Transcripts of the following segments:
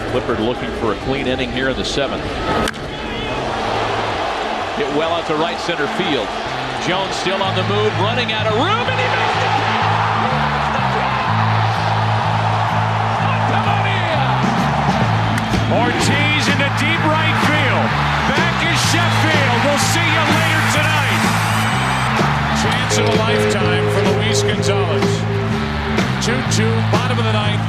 Clippard looking for a clean inning here in the 7th. Hit well out to right center field. Jones still on the move, running out of room, and he makes the catch! Ortiz into deep right field. Back is Sheffield. We'll see you later tonight. Chance of a lifetime for Luis Gonzalez. 2-2, bottom of the 9th.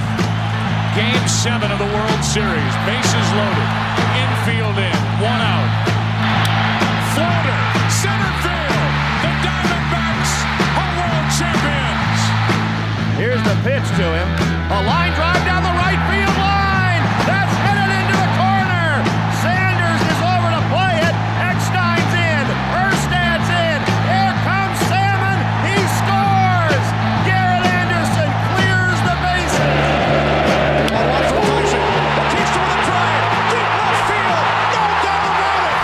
Game 7 of the World Series. Bases loaded. Infield in. 1 out. Floater. Center field. The Diamondbacks are world champions. Here's the pitch to him. A line drive down the right field line. That's headed into the corner. Sanders is over to play it. Eckstein's in. Erstad's in. Here comes Salmon. He scores. Garrett Anderson clears the bases. One for Tyson. Batista with a drive. Deep left field. No doubt about it.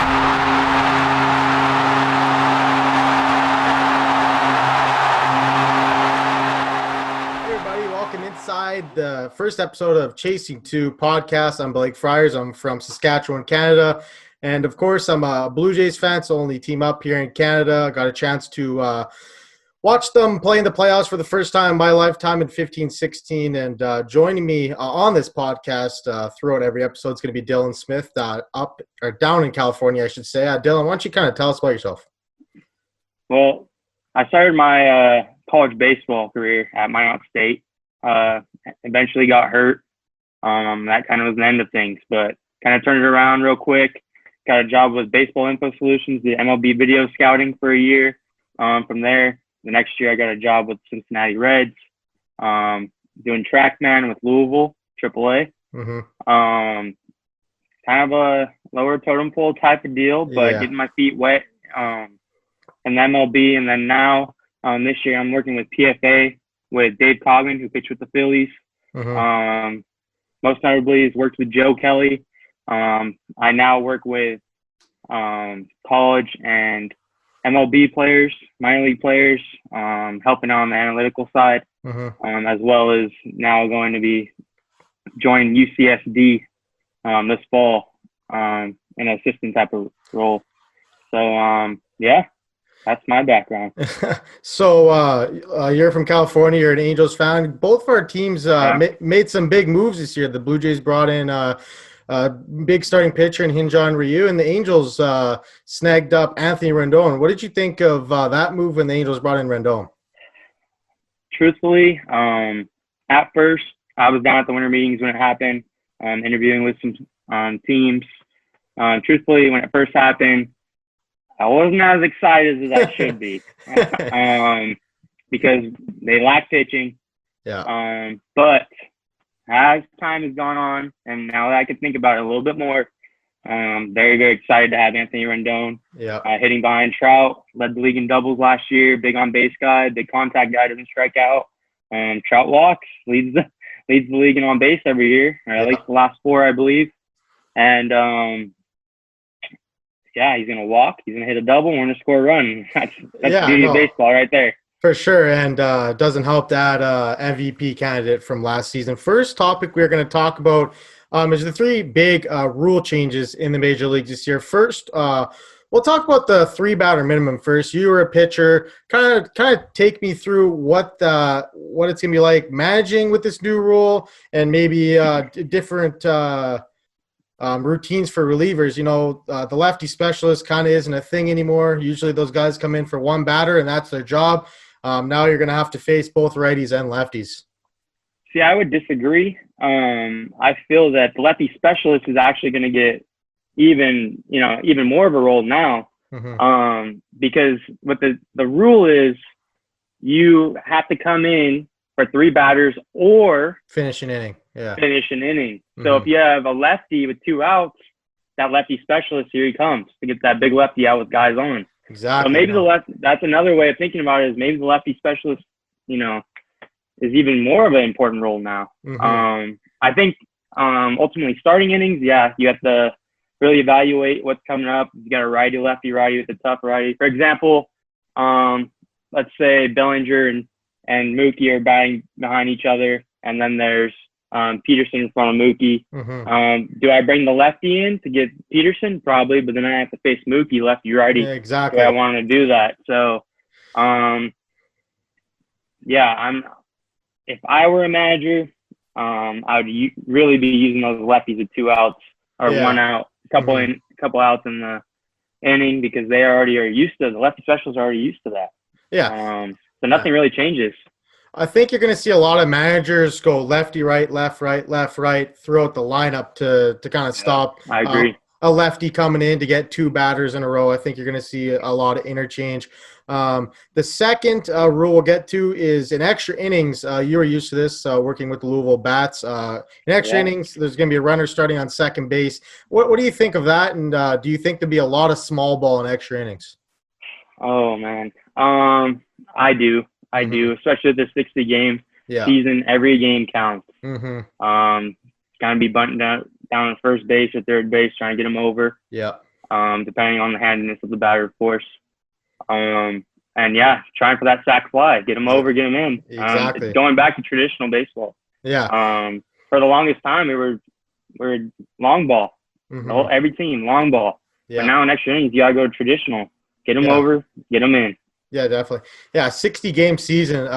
Hey everybody, welcome inside the first episode of Chasing 2 podcast. I'm Blake Friars. I'm from Saskatchewan, Canada. And of course, I'm a Blue Jays fan, so only team up here in Canada. Got a chance to watch them play in the playoffs for the first time in my lifetime in 15-16. And joining me on this podcast throughout every episode is going to be Dylan Smith, up or down in California, I should say. Dylan, why don't you kind of tell us about yourself? Well, I started my college baseball career at Minot State. Eventually got hurt. That kind of was the end of things, but kind of turned it around real quick. Got a job with Baseball Info Solutions, the MLB video scouting for a year. From there, the next year I got a job with Cincinnati Reds, doing TrackMan with Louisville, AAA. Mm-hmm. Kind of a lower totem pole type of deal, but Yeah. getting my feet wet in the MLB. And then now, this year I'm working with PFA with Dave Cogman, who pitched with the Phillies. Mm-hmm. Most notably, he's worked with Joe Kelly. I now work with college and MLB players, minor league players, helping out on the analytical side, Mm-hmm. as well as now going to be joining UCSD this fall in an assistant type of role. So, yeah, that's my background. So you're from California. You're an Angels fan. Both of our teams made some big moves this year. The Blue Jays brought in a big starting pitcher in Hinjon Ryu, and the Angels snagged up Anthony Rendon. What did you think of that move when the Angels brought in Rendon? Truthfully, at first, I was down at the winter meetings when it happened, interviewing with some teams. Truthfully, when it first happened, I wasn't as excited as I should be because they lack pitching. Yeah. But as time has gone on, and now that I can think about it a little bit more, very, very excited to have Anthony Rendon. Yeah. Hitting behind Trout, led the league in doubles last year, big on base guy, big contact guy, doesn't strike out. Trout walks, leads the league in on base every year, or at least the last 4, I believe. And yeah, he's gonna walk, he's gonna hit a double, and we're gonna score a run. That's the beauty of baseball right there. For sure, and doesn't help that MVP candidate from last season. First topic we're going to talk about is the 3 big rule changes in the major leagues this year. First, we'll talk about the 3-batter minimum first. You were a pitcher. Kind of take me through what it's going to be like managing with this new rule, and maybe different routines for relievers. You know, the lefty specialist kind of isn't a thing anymore. Usually those guys come in for 1 batter, and that's their job. Now you're going to have to face both righties and lefties. See, I would disagree. I feel that the lefty specialist is actually going to get even more of a role now. Mm-hmm. Because what the rule is, you have to come in for 3 batters or finish an inning. Yeah. Finish an inning. Mm-hmm. So if you have a lefty with 2 outs, that lefty specialist, here he comes to get that big lefty out with guys on. Exactly. So maybe that's another way of thinking about it, is maybe the lefty specialist, is even more of an important role now. Mm-hmm. I think ultimately starting innings, you have to really evaluate what's coming up. You got a righty with a tough righty. For example, let's say Bellinger and Mookie are batting behind each other, and then there's Peterson in front of Mookie. Mm-hmm. Do I bring the lefty in to get Peterson? Probably, but then I have to face Mookie, lefty righty. Yeah, exactly. Do I want to do that? So, if I were a manager, I would really be using those lefties with 2 outs or 1 out, couple outs in the inning, because they already are used to the lefty specials are already used to that. Yeah. So nothing really changes. I think you're going to see a lot of managers go lefty, right, left, right throughout the lineup to kind of stop. I agree. A lefty coming in to get 2 batters in a row. I think you're going to see a lot of interchange. The second rule we'll get to is in extra innings. You were used to this working with the Louisville Bats. In extra innings, there's going to be a runner starting on second base. What do you think of that? And do you think there'll be a lot of small ball in extra innings? Oh, man. I do. I do, especially with the 60-game season. Every game counts. Going to be bunting down on first base or third base, trying to get him over. Yeah. Depending on the handiness of the batter, of course. Trying for that sac fly, get him over, get him in. Exactly. It's going back to traditional baseball. Yeah. For the longest time, we were long ball. Every team long ball. Yeah. But now in extra innings, you gotta go traditional. Get them over, get them in. Yeah, definitely. Yeah, 60-game season.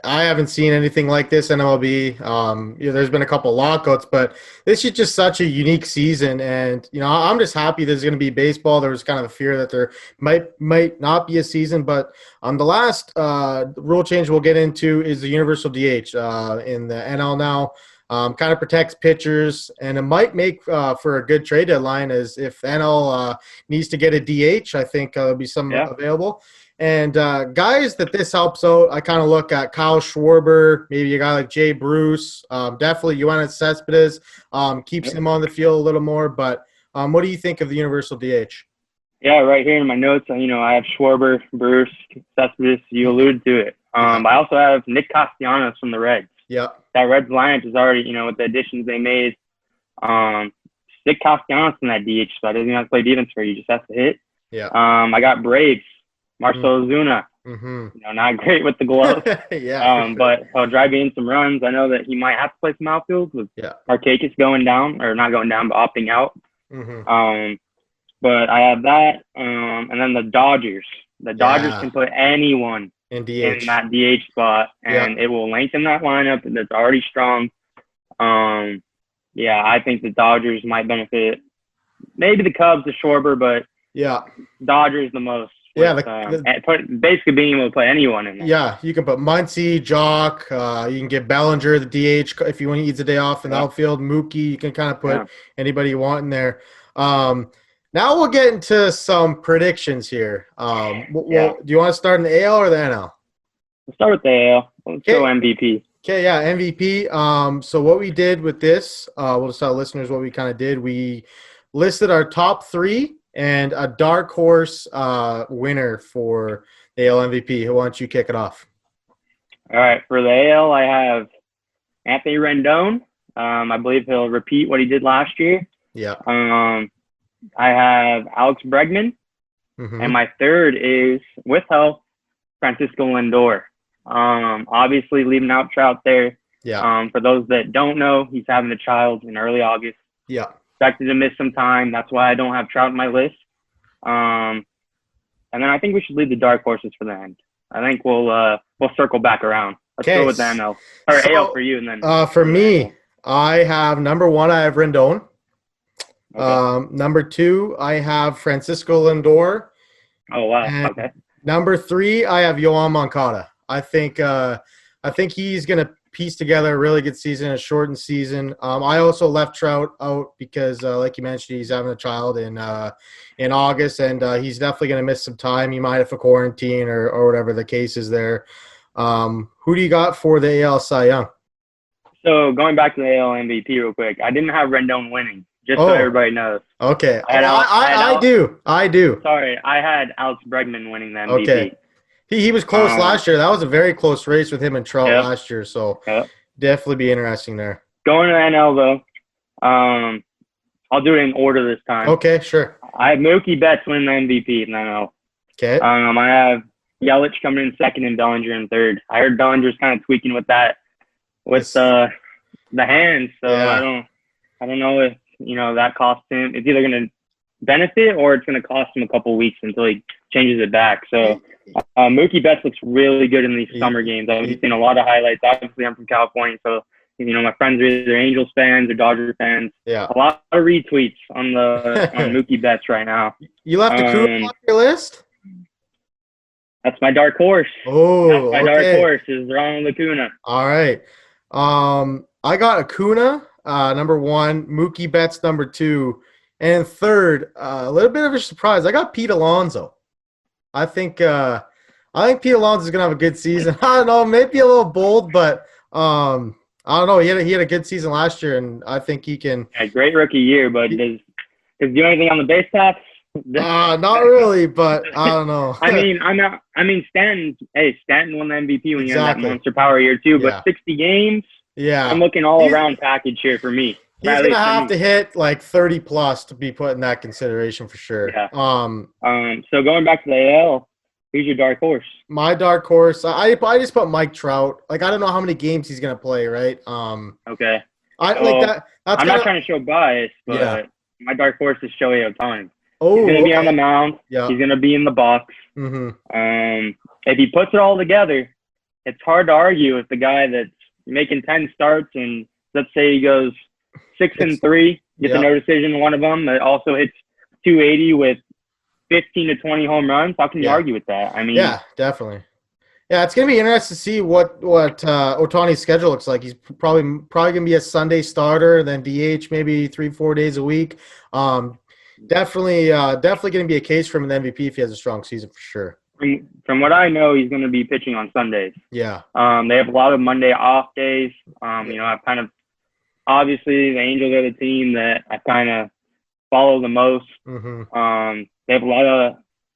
I haven't seen anything like this in MLB. There's been a couple of lockouts, but this is just such a unique season. And, I'm just happy there's going to be baseball. There was kind of a fear that there might not be a season. But the last rule change we'll get into is the universal DH in the NL now. Kind of protects pitchers, and it might make for a good trade deadline as if NL needs to get a DH. I think there'll be some available. And guys that this helps out, I kind of look at Kyle Schwarber, maybe a guy like Jay Bruce, definitely Yoenis Cespedes, keeps him on the field a little more. But what do you think of the universal DH? Yeah, right here in my notes, I have Schwarber, Bruce, Cespedes. You alluded to it. I also have Nick Castellanos from the Reds. Yeah. That Reds lineup is already, with the additions they made. Nick Castellanos in that DH spot. Doesn't have to play defense for you. Just has to hit. Yeah. I got Braves. Marcell Ozuna, not great with the glove. Sure. But he'll drive you in some runs. I know that he might have to play some outfield with Markakis going down, or not going down, but opting out. But I have that. And then the Dodgers. The Dodgers can put anyone in that DH spot, and it will lengthen that lineup that's already strong. I think the Dodgers might benefit. Maybe the Cubs, the Schwarber, but Dodgers the most. Basically being able to play anyone in there. Yeah, you can put Muncy, Jock. You can get Bellinger, the DH, if you want to ease a day off in the outfield. Mookie, you can kind of put anybody you want in there. Now we'll get into some predictions here. Do you want to start in the AL or the NL? Let's start with the AL. Let's go MVP. Okay, MVP. So what we did with this, we'll just tell listeners what we kind of did. We listed our top 3 and a dark horse winner for the AL MVP. Why don't you kick it off? All right. For the AL, I have Anthony Rendon. I believe he'll repeat what he did last year. Yeah. I have Alex Bregman. And my third is, with help, Francisco Lindor. Obviously, leaving out Trout there. Yeah. For those that don't know, he's having a child in early August. Yeah. Expected to miss some time. That's why I don't have Trout on my list. And then I think we should leave the dark horses for the end. I think we'll circle back around. Let's go with the NL. Or AL for you, and then for me, I have number 1, I have Rendon. Okay. Number 2, I have Francisco Lindor. Oh wow. And okay. Number 3, I have Yoan Moncada. I think he's gonna piece together a really good season, a shortened season. I also left Trout out because, like you mentioned, he's having a child in August, and he's definitely going to miss some time. He might have a quarantine or whatever the case is there. Who do you got for the AL Cy Young? So going back to the AL MVP real quick, I didn't have Rendon winning, just so everybody knows. Okay. I do. Sorry, I had Alex Bregman winning the MVP. Okay. He was close last year. That was a very close race with him and Trout last year, so definitely be interesting there. Going to NL, though, I'll do it in order this time. Okay, sure. I have Mookie Betts winning the MVP in NL. Okay. I have Yelich coming in second and Bellinger in third. I heard Bellinger's kind of tweaking with that, with the hands. So Yeah. I don't know if that costs him. It's either going to benefit or it's going to cost him a couple weeks until he changes it back. So Mookie Betts looks really good in these summer games. I've seen a lot of highlights. Obviously, I'm from California, so my friends are either Angels fans or Dodgers fans. Yeah. A lot of retweets on Mookie Betts right now. You left Acuna off your list? That's my dark horse. Oh, that's my dark horse is Ronald Acuna. All right. I got Acuna, number 1, Mookie Betts, number 2, and third, a little bit of a surprise. I got Pete Alonso. I think Pete Alonso is gonna have a good season. I don't know, maybe a little bold, but I don't know. He had a good season last year, and I think he can. Yeah, great rookie year, but does do anything on the base paths? Not really, but I don't know. Stanton won the MVP when he had that monster power year too. But 60 games, I'm looking all around package here for me. He's gonna have to hit like 30 plus to be put in that consideration for sure. Yeah. So going back to the AL, who's your dark horse? My dark horse, I just put Mike Trout. Like I don't know how many games he's gonna play, right? Okay. I'm not trying to show bias, but my dark horse is Shohei Ohtani. Oh, he's going to be on the mound. Yeah. He's going to be in the box. Mm-hmm. If he puts it all together, it's hard to argue with the guy that's making 10 starts and let's say he goes 6-3, gets a no decision in one of them, that also hits 280 with 15 to 20 home runs. How can you argue with that? I mean, yeah, definitely. Yeah, it's going to be interesting to see what Ohtani's schedule looks like. He's probably going to be a Sunday starter, then DH maybe 3-4 days a week. Definitely going to be a case for him in the MVP if he has a strong season for sure. From what I know, he's going to be pitching on Sundays. Yeah. They have a lot of Monday off days. I've kind of obviously the Angels are the team that I kind of follow the most. Mm-hmm. They have a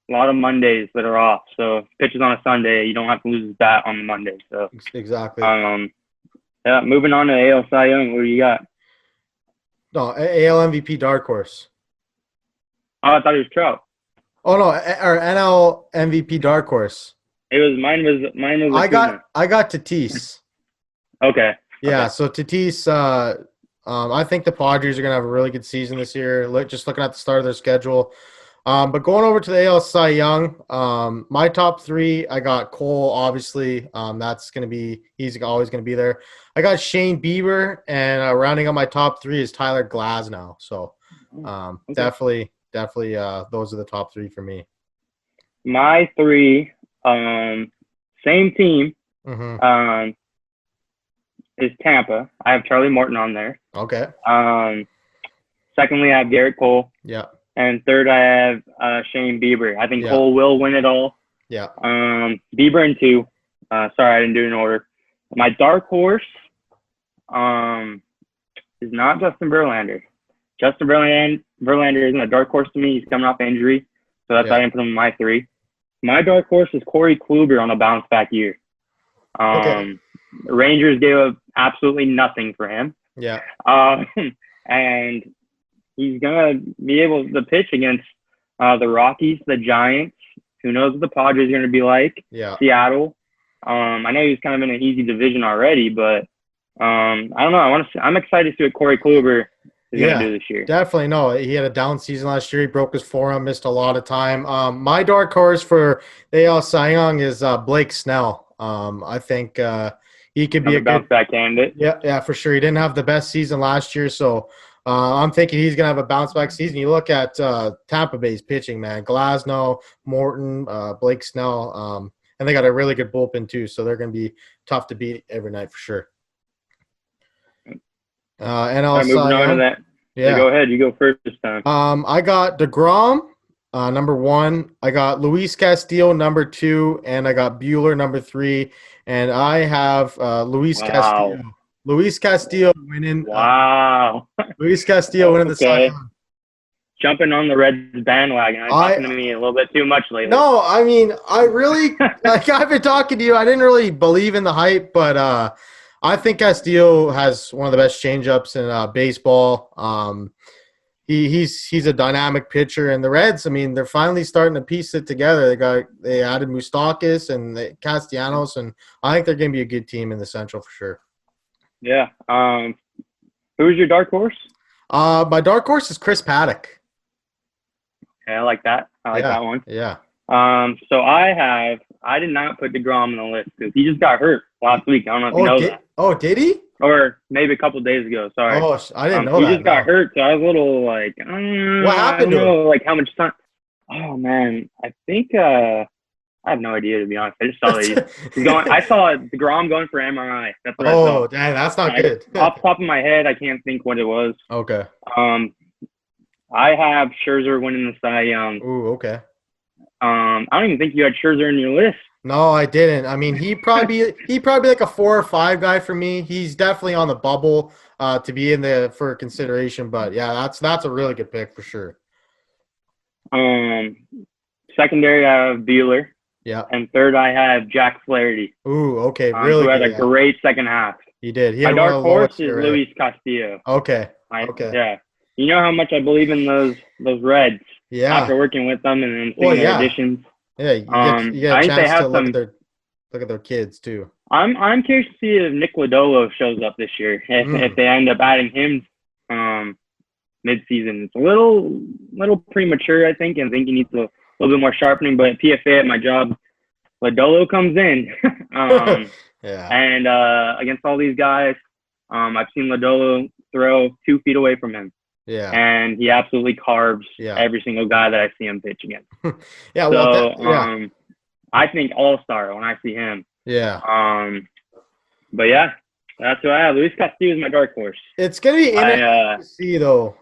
lot of Mondays that are off. So if he pitches on a Sunday, you don't have to lose his bat on the Monday. So exactly. Moving on to AL Cy Young, what do you got? No, AL MVP dark horse. Oh, I thought it was Trout. Oh no, or NL MVP dark horse. Mine was. I got Tatis. Okay. Yeah, okay. So Tatis, I think the Padres are gonna have a really good season this year. Just looking at the start of their schedule. But going over to the AL Cy Young, my top 3, I got Cole, obviously. He's always gonna be there. I got Shane Bieber, and rounding out my top 3 is Tyler Glasnow. So definitely, those are the top 3 for me. My 3, same team, is Tampa. I have Charlie Morton on there. Okay. Secondly, I have Garrett Cole. Yeah. And third, I have Shane Bieber. I think Cole will win it all. Yeah. Bieber in 2. Sorry, I didn't do it in order. My dark horse is not Justin Verlander. Justin Verlander isn't a dark horse to me. He's coming off injury, so that's why I didn't put him in my 3. My dark horse is Corey Kluber on a bounce-back year. Rangers gave up absolutely nothing for him. Yeah. And he's going to be able to pitch against the Rockies, the Giants. Who knows what the Padres are going to be like? Yeah. Seattle. I know he's kind of in an easy division already, but I don't know. I'm excited to see what Corey Kluber is going to do this year. Definitely. No, he had a down season last year. He broke his forearm, missed a lot of time. My dark horse for AL Cy Young is Blake Snell. I think he could be a bounce back candidate. Yeah, for sure. He didn't have the best season last year, so I'm thinking he's gonna have a bounce back season. You look at Tampa Bay's pitching, man. Glasnow, Morton, Blake Snell, and they got a really good bullpen too, so they're gonna be tough to beat every night for sure. And also moving on to that. Yeah, go ahead. You go first this time. I got DeGrom, number 1. I got Luis Castillo, number 2, and I got Buehler, number 3. And I have Luis Castillo. Luis Castillo winning. Wow. Luis Castillo winning the Cy Young. Jumping on the Reds bandwagon. It's talking to me a little bit too much lately. No, I mean, I really I've been talking to you. I didn't really believe in the hype, but I think Castillo has one of the best changeups in baseball. He's a dynamic pitcher, and the Reds, I mean, they're finally starting to piece it together. They added Moustakas and Castellanos, and I think they're going to be a good team in the Central for sure. Yeah. Who's your dark horse? My dark horse is Chris Paddock. Yeah, I like that. I like that one. Yeah. So I did not put DeGrom on the list because he just got hurt last week. I don't know if you know that. Oh, did he? Or maybe a couple days ago. Sorry. Oh, I didn't know he that. He just got hurt, so I was a little like, what happened to him? Like how much time? Oh man, I think I have no idea, to be honest. I just saw that he's going. I saw DeGrom going for MRI. That's what I saw. Oh, dang, that's not good. Off the top of my head, I can't think what it was. Okay. I have Scherzer winning the Cy Young. Ooh, okay. I don't even think you had Scherzer in your list. No, I didn't. I mean, he'd probably be like a 4 or 5 guy for me. He's definitely on the bubble to be in there for consideration. But yeah, that's a really good pick for sure. Secondary, I have Bueller. Yeah. And third, I have Jack Flaherty. Ooh, okay, really. Who had a great second half. He did. My dark horse is Luis Castillo. Okay. Yeah. You know how much I believe in those Reds. Yeah. After working with them and then seeing their additions. Yeah, you get a chance to look at their kids too. I'm curious to see if Nick Lodolo shows up this year. If they end up adding him mid-season. It's a little premature, I think, and I think he needs a little bit more sharpening. But at PFA at my job, Lodolo comes in. Yeah. And against all these guys, I've seen Lodolo throw 2 feet away from him. Yeah. And he absolutely carves every single guy that I see him pitch against. Yeah. So, I think all-star when I see him. Yeah. But yeah, that's who I have. Luis Castillo is my dark horse. It's gonna be interesting to see though.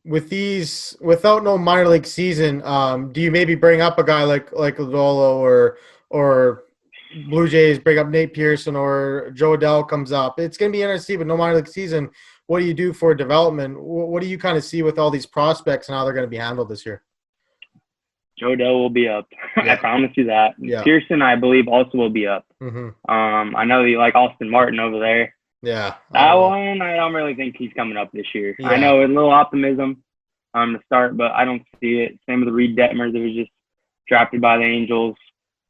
With these, without no minor league season, do you maybe bring up a guy like Lodolo or Blue Jays bring up Nate Pearson or Joe Adell comes up? It's gonna be interesting with no minor league season. What do you do for development? What do you kind of see with all these prospects and how they're going to be handled this year? Joe Adell will be up. Yeah. I promise you that. Yeah. Pearson, I believe, also will be up. Mm-hmm. I know you like Austin Martin over there. Yeah. That one, I don't really think he's coming up this year. Yeah. I know a little optimism to start, but I don't see it. Same with Reed Detmer, that was just drafted by the Angels.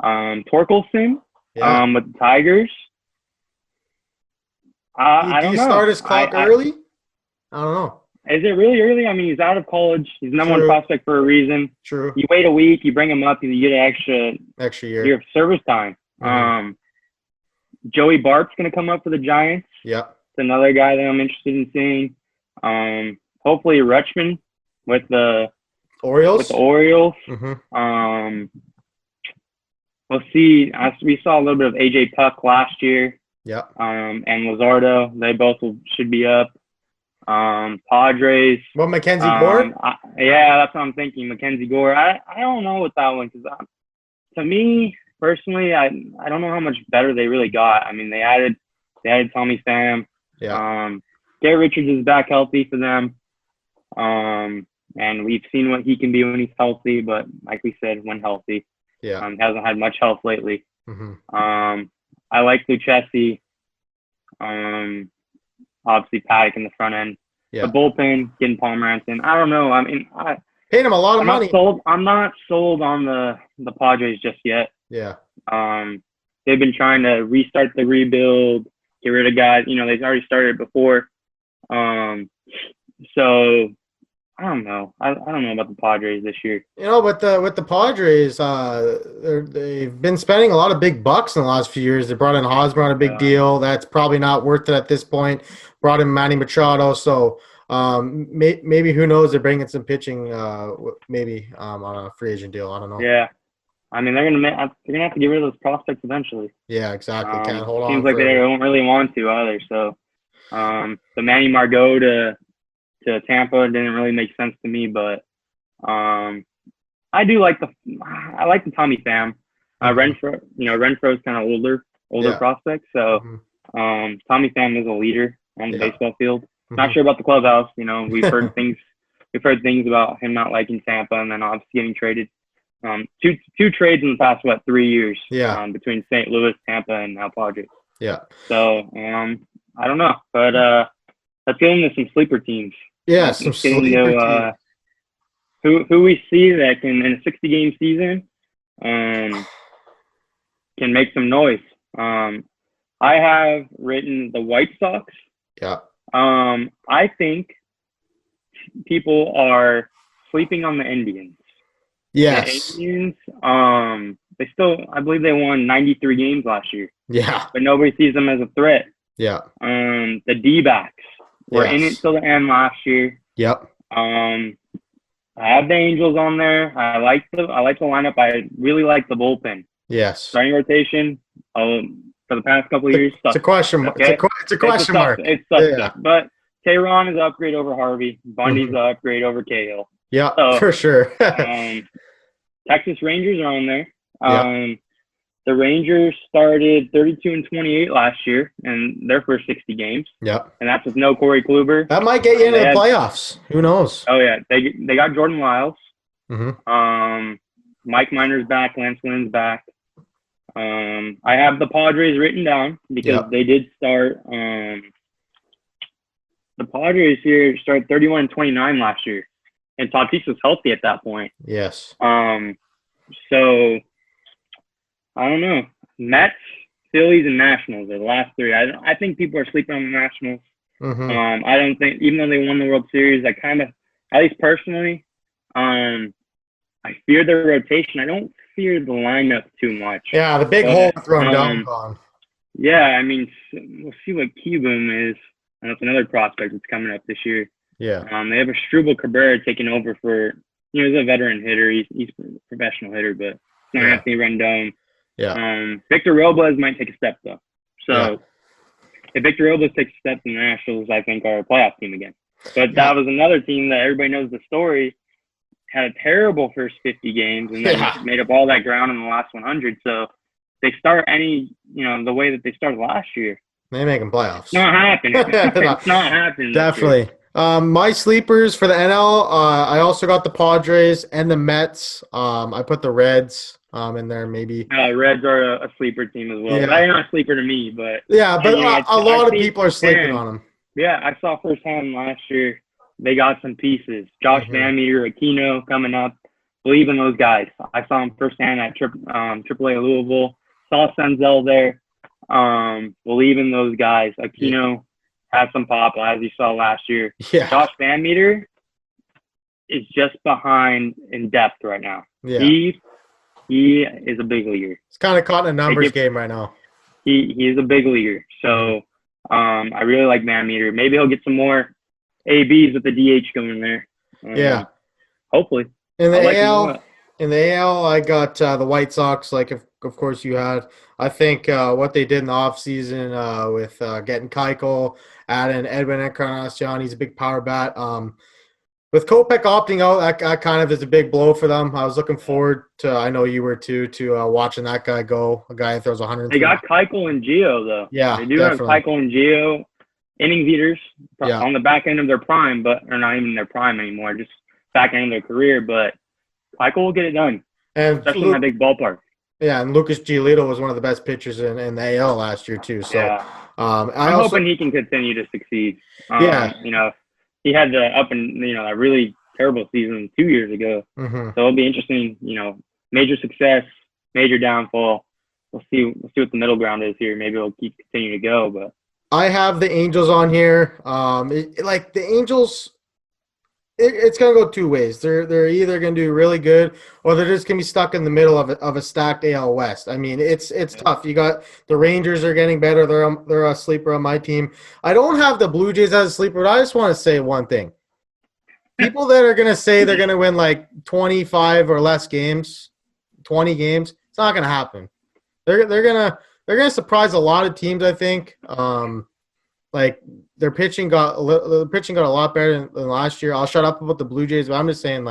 Torkelson with the Tigers. I don't know. Do you start his clock early? I don't know. Is it really early? I mean, he's out of college. He's the number one prospect for a reason. True. You wait a week, you bring him up, and you get an extra year of service time. Mm-hmm. Joey Bart's going to come up for the Giants. Yeah. It's another guy that I'm interested in seeing. Hopefully Rutschman with the Orioles. Mm-hmm. We'll see. We saw a little bit of AJ Puck last year. Yeah. And Luzardo, they both should be up. Padres. What, Mackenzie Gore? Yeah, that's what I'm thinking. Mackenzie Gore. I don't know with that one because to me personally, I don't know how much better they really got. I mean, they added Tommy Pham. Yeah. Garrett Richards is back healthy for them. And we've seen what he can be when he's healthy, but like we said, when healthy, hasn't had much health lately. Mm-hmm. I like Lucchesi. Obviously Paddock in the front end. Yeah. The bullpen, getting Pomeranz. I don't know. I mean, paid him a lot of money. I'm not sold on the Padres just yet. Yeah. They've been trying to restart the rebuild, get rid of guys. You know, they've already started before. So I don't know. I don't know about the Padres this year. You know, but with the Padres, they've been spending a lot of big bucks in the last few years. They brought in Hosmer on a big deal. That's probably not worth it at this point. Brought in Manny Machado. So maybe, who knows, they're bringing some pitching maybe on a free agent deal. I don't know. Yeah. I mean, they're gonna have to get rid of those prospects eventually. Yeah, exactly. Can't hold on. Seems like they don't really want to either. So the Manny Margot to Tampa didn't really make sense to me, but I do like the Tommy Pham. Renfroe's kind of older prospect, so Tommy Pham is a leader on the baseball field. Mm-hmm. Not sure about the clubhouse. You know, we've heard things about him not liking Tampa, and then obviously getting traded. Two trades in the past 3 years. Yeah. Between St. Louis, Tampa, and now Padres. Yeah. So I don't know, but let's get into some sleeper teams. Yeah, some sleeper teams. Who we see that can, in a 60-game season, can make some noise. I have written the White Sox. Yeah. I think people are sleeping on the Indians. Yes. The Indians, I believe they won 93 games last year, Yeah. but nobody sees them as a threat. Yeah. The D-backs were in it till the end last year. Yep. I have the Angels on there. I like the lineup. I really like the bullpen. Yes. Starting rotation, for the past couple of years. It's a question mark. Okay? It's a question mark. It's suspect. But Tehran is an upgrade over Harvey. Bundy's an upgrade over Cahill. Yeah, so, for sure. Texas Rangers are on there. Yep. The Rangers started 32-28 last year in their first 60 games. Yep. And that's with no Corey Kluber. That might get you into the playoffs. Who knows? Oh, yeah. They got Jordan Lyles. Mm-hmm. Mike Minor's back. Lance Lynn's back. I have the Padres written down because they did start the Padres here started 31-29 last year. And Tatis was healthy at that point. Yes. So I don't know. Mets, Phillies, and Nationals are the last three. I think people are sleeping on the Nationals. Mm-hmm. I don't think, even though they won the World Series, I kind of, at least personally, I fear their rotation. I don't fear the lineup too much. Yeah, the big hole thrown down. Yeah, I mean, we'll see what Cubum is. And that's another prospect that's coming up this year. Yeah. They have a Struble Cabrera taking over for, he's a veteran hitter. He's a professional hitter, but it's not Anthony Rendon. Yeah. Victor Robles might take a step, though. So if Victor Robles takes a step, the Nationals, I think, are a playoff team again. But that was another team that everybody knows the story, had a terrible first 50 games and then made up all that ground in the last 100. So they start the way that they started last year. They making playoffs. It's not happening. It's not happening. Definitely. My sleepers for the NL, I also got the Padres and the Mets. I put the Reds in there maybe. Reds are a sleeper team as well. Yeah. They're not a sleeper to me, but a lot of people are sleeping on them. Yeah, I saw firsthand last year. They got some pieces. Josh Van Meter, Aquino coming up. Believe in those guys. I saw them firsthand at AAA Louisville. Saw Senzel there. Believe in those guys. Aquino has some pop, as you saw last year. Yeah. Josh Van Meter is just behind in depth right now. Yeah. He is a big leaguer. It's kind of caught in a numbers game right now. He is a big leaguer. So I really like Van Meter. Maybe he'll get some more ABs with the DH going there. Hopefully. In the AL, I got the White Sox, like of course you had. I think what they did in the offseason with getting Keuchel, adding Edwin Encarnacion, he's a big power bat. With Kopech opting out, that kind of is a big blow for them. I was looking forward to, I know you were too, to watching that guy go, a guy that throws 100. They got Keuchel and Gio, though. Yeah, they do have Keuchel and Gio, innings eaters on the back end of their prime, but they're not even their prime anymore, just back end of their career. But Keuchel will get it done, especially in that big ballpark. Yeah, and Lucas Giolito was one of the best pitchers in the AL last year too. So I'm hoping he can continue to succeed. He had a really terrible season 2 years ago. Mm-hmm. So it'll be interesting. Major success, major downfall. We'll see what the middle ground is here. Maybe it'll continue to go. But I have the Angels on here. The Angels. It's going to go two ways. They're either going to do really good or they're just going to be stuck in the middle of a stacked AL West. I mean, it's tough. You got the Rangers are getting better. They're a sleeper on my team. I don't have the Blue Jays as a sleeper, but I just want to say one thing. People that are going to say they're going to win like 25 or less games, 20 games, it's not going to happen. They're going to surprise a lot of teams, I think. Their pitching got a lot better than last year. I'll shut up about the Blue Jays, but I'm just saying,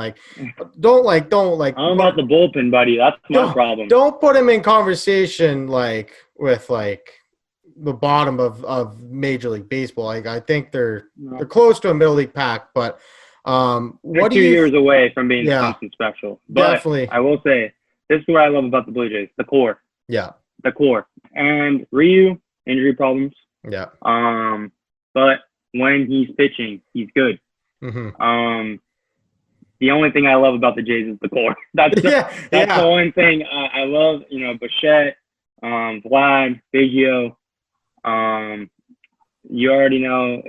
don't. I'm about the bullpen, buddy. That's my problem. Don't put him in conversation with the bottom of Major League Baseball. I think they're close to a middle league pack, but they're 2 years away from being something special. But definitely, I will say this is what I love about the Blue Jays: the core. Yeah, the core. And Ryu, injury problems. Yeah. But when he's pitching, he's good. Mm-hmm. The only thing I love about the Jays is the core. That's the only thing I love. Bichette, Vlad, Biggio. you already know,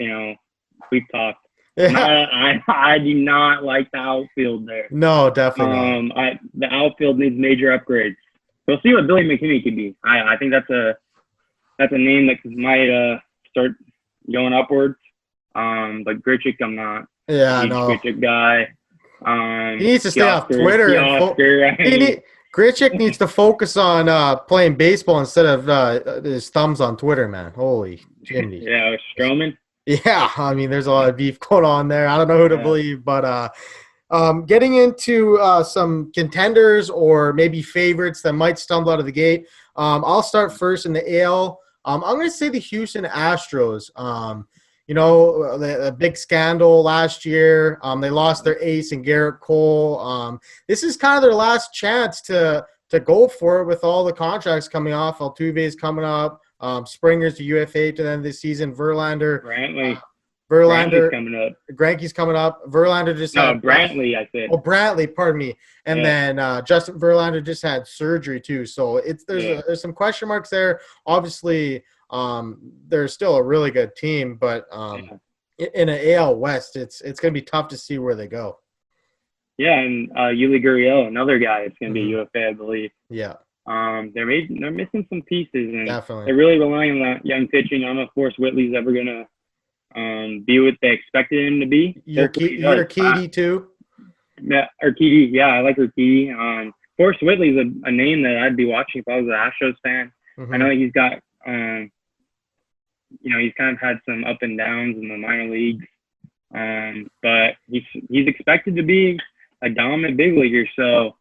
we've talked. Yeah. I do not like the outfield there. No, definitely not. The outfield needs major upgrades. We'll see what Billy McKinney could be. I think that's a name that might start going upwards. But Grichuk, I'm not Yeah, a huge no. Grichuk guy. He needs to stay off Twitter. Grichuk needs to focus on playing baseball instead of his thumbs on Twitter, man. Holy Jimmy. Yeah, Stroman. Yeah, I mean, there's a lot of beef going on there. I don't know who to believe, but getting into some contenders or maybe favorites that might stumble out of the gate. I'll start first in the AL. I'm going to say the Houston Astros. The big scandal last year. They lost their ace in Garrett Cole. This is kind of their last chance to go for it with all the contracts coming off. Altuve's coming up. Springer's the UFA to the end of the season. Brantley's coming up. Greinke's coming up. Verlander just had Brantley, I said. Oh, Brantley, pardon me. And then Justin Verlander just had surgery too. So there's some question marks there. Obviously, they're still a really good team, but in an AL West, it's going to be tough to see where they go. Yeah, and Yuli Gurriel, another guy, it's going to be UFA, I believe. Yeah. They're missing some pieces, and definitely they're really relying on that young pitching. I don't know if Forrest Whitley's ever going to be what they expected him to be. Urquidy too. Yeah, Urquidy. Yeah, I like Urquidy. Forrest Whitley's a name that I'd be watching if I was an Astros fan. I know he's got, he's kind of had some up and downs in the minor leagues, but he's expected to be a dominant big leaguer. So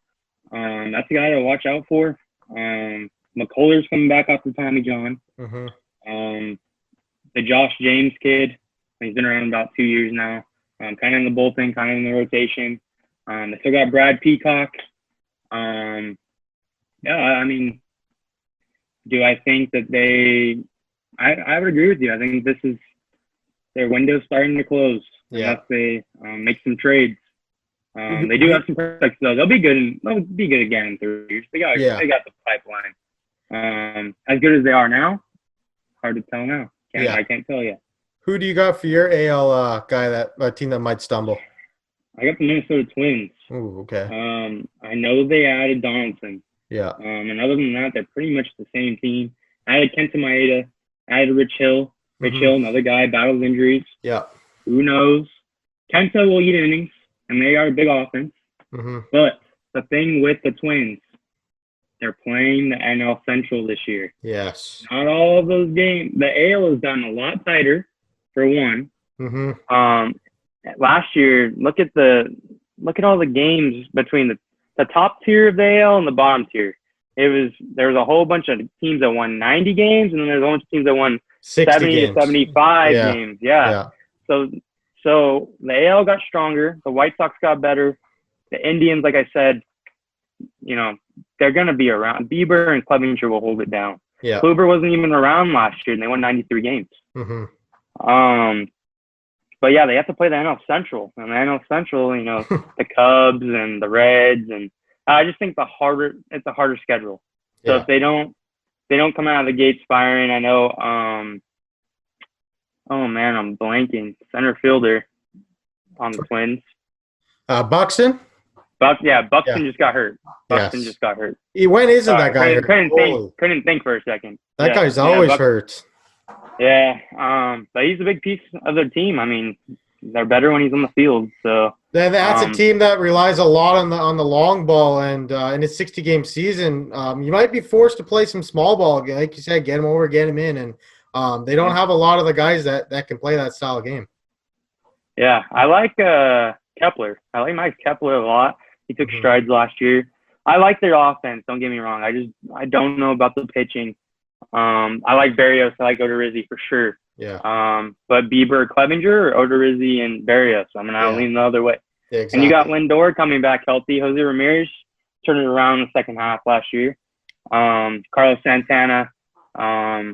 that's a guy to watch out for. McCullers coming back after Tommy John. The Josh James kid, he's been around about 2 years now. Kind of in the bullpen, kind of in the rotation. They still got Brad Peacock. I mean, do I think that I would agree with you. I think this is their window starting to close. Yeah. Unless they make some trades. They do have some prospects though. They'll be good. They'll be good again in 3 years. They got the pipeline. As good as they are now, hard to tell now. I can't tell you. Who do you got for your AL team that might stumble? I got the Minnesota Twins. Ooh, okay. I know they added Donaldson. Yeah. And other than that, they're pretty much the same team. I added Kenta Maeda. I added Rich Hill. Rich Hill, another guy, battles injuries. Yeah. Who knows? Kenta will eat innings, and they are a big offense. But the thing with the Twins, they're playing the NL Central this year. Yes. Not all of those games. The AL has gotten a lot tighter, for one. Last year, look at all the games between the top tier of the AL and the bottom tier. There was a whole bunch of teams that won 90 games, and then there's a bunch of teams that won 70 to 75 games. Yeah. So the AL got stronger. The White Sox got better. The Indians, like I said, they're going to be around. Bieber and Clevinger will hold it down. Yeah. Kluber wasn't even around last year, and they won 93 games. But yeah, they have to play the NL Central, and the NL Central, the Cubs and the Reds, and I just think it's a harder schedule. So if they don't come out of the gates firing, I know. Oh man, I'm blanking. Center fielder on the Twins. Buxton. Buxton just got hurt. Just got hurt. When isn't that guy hurt? Couldn't think for a second. That guy's always hurt. Yeah, but he's a big piece of their team. I mean, they're better when he's on the field. So that's a team that relies a lot on the long ball, and in a 60-game season, you might be forced to play some small ball. Like you said, get him over, get him in, and they don't have a lot of the guys that can play that style of game. Yeah, I like Kepler. I like Mike Kepler a lot. He took strides last year. I like their offense. Don't get me wrong. I don't know about the pitching. I like Berrios. I like Odorizzi for sure. Yeah. But Bieber, Clevinger, or Odorizzi and Berrios. I'm gonna lean the other way. Yeah, exactly. And you got Lindor coming back healthy. Jose Ramirez turned it around in the second half last year. Carlos Santana. I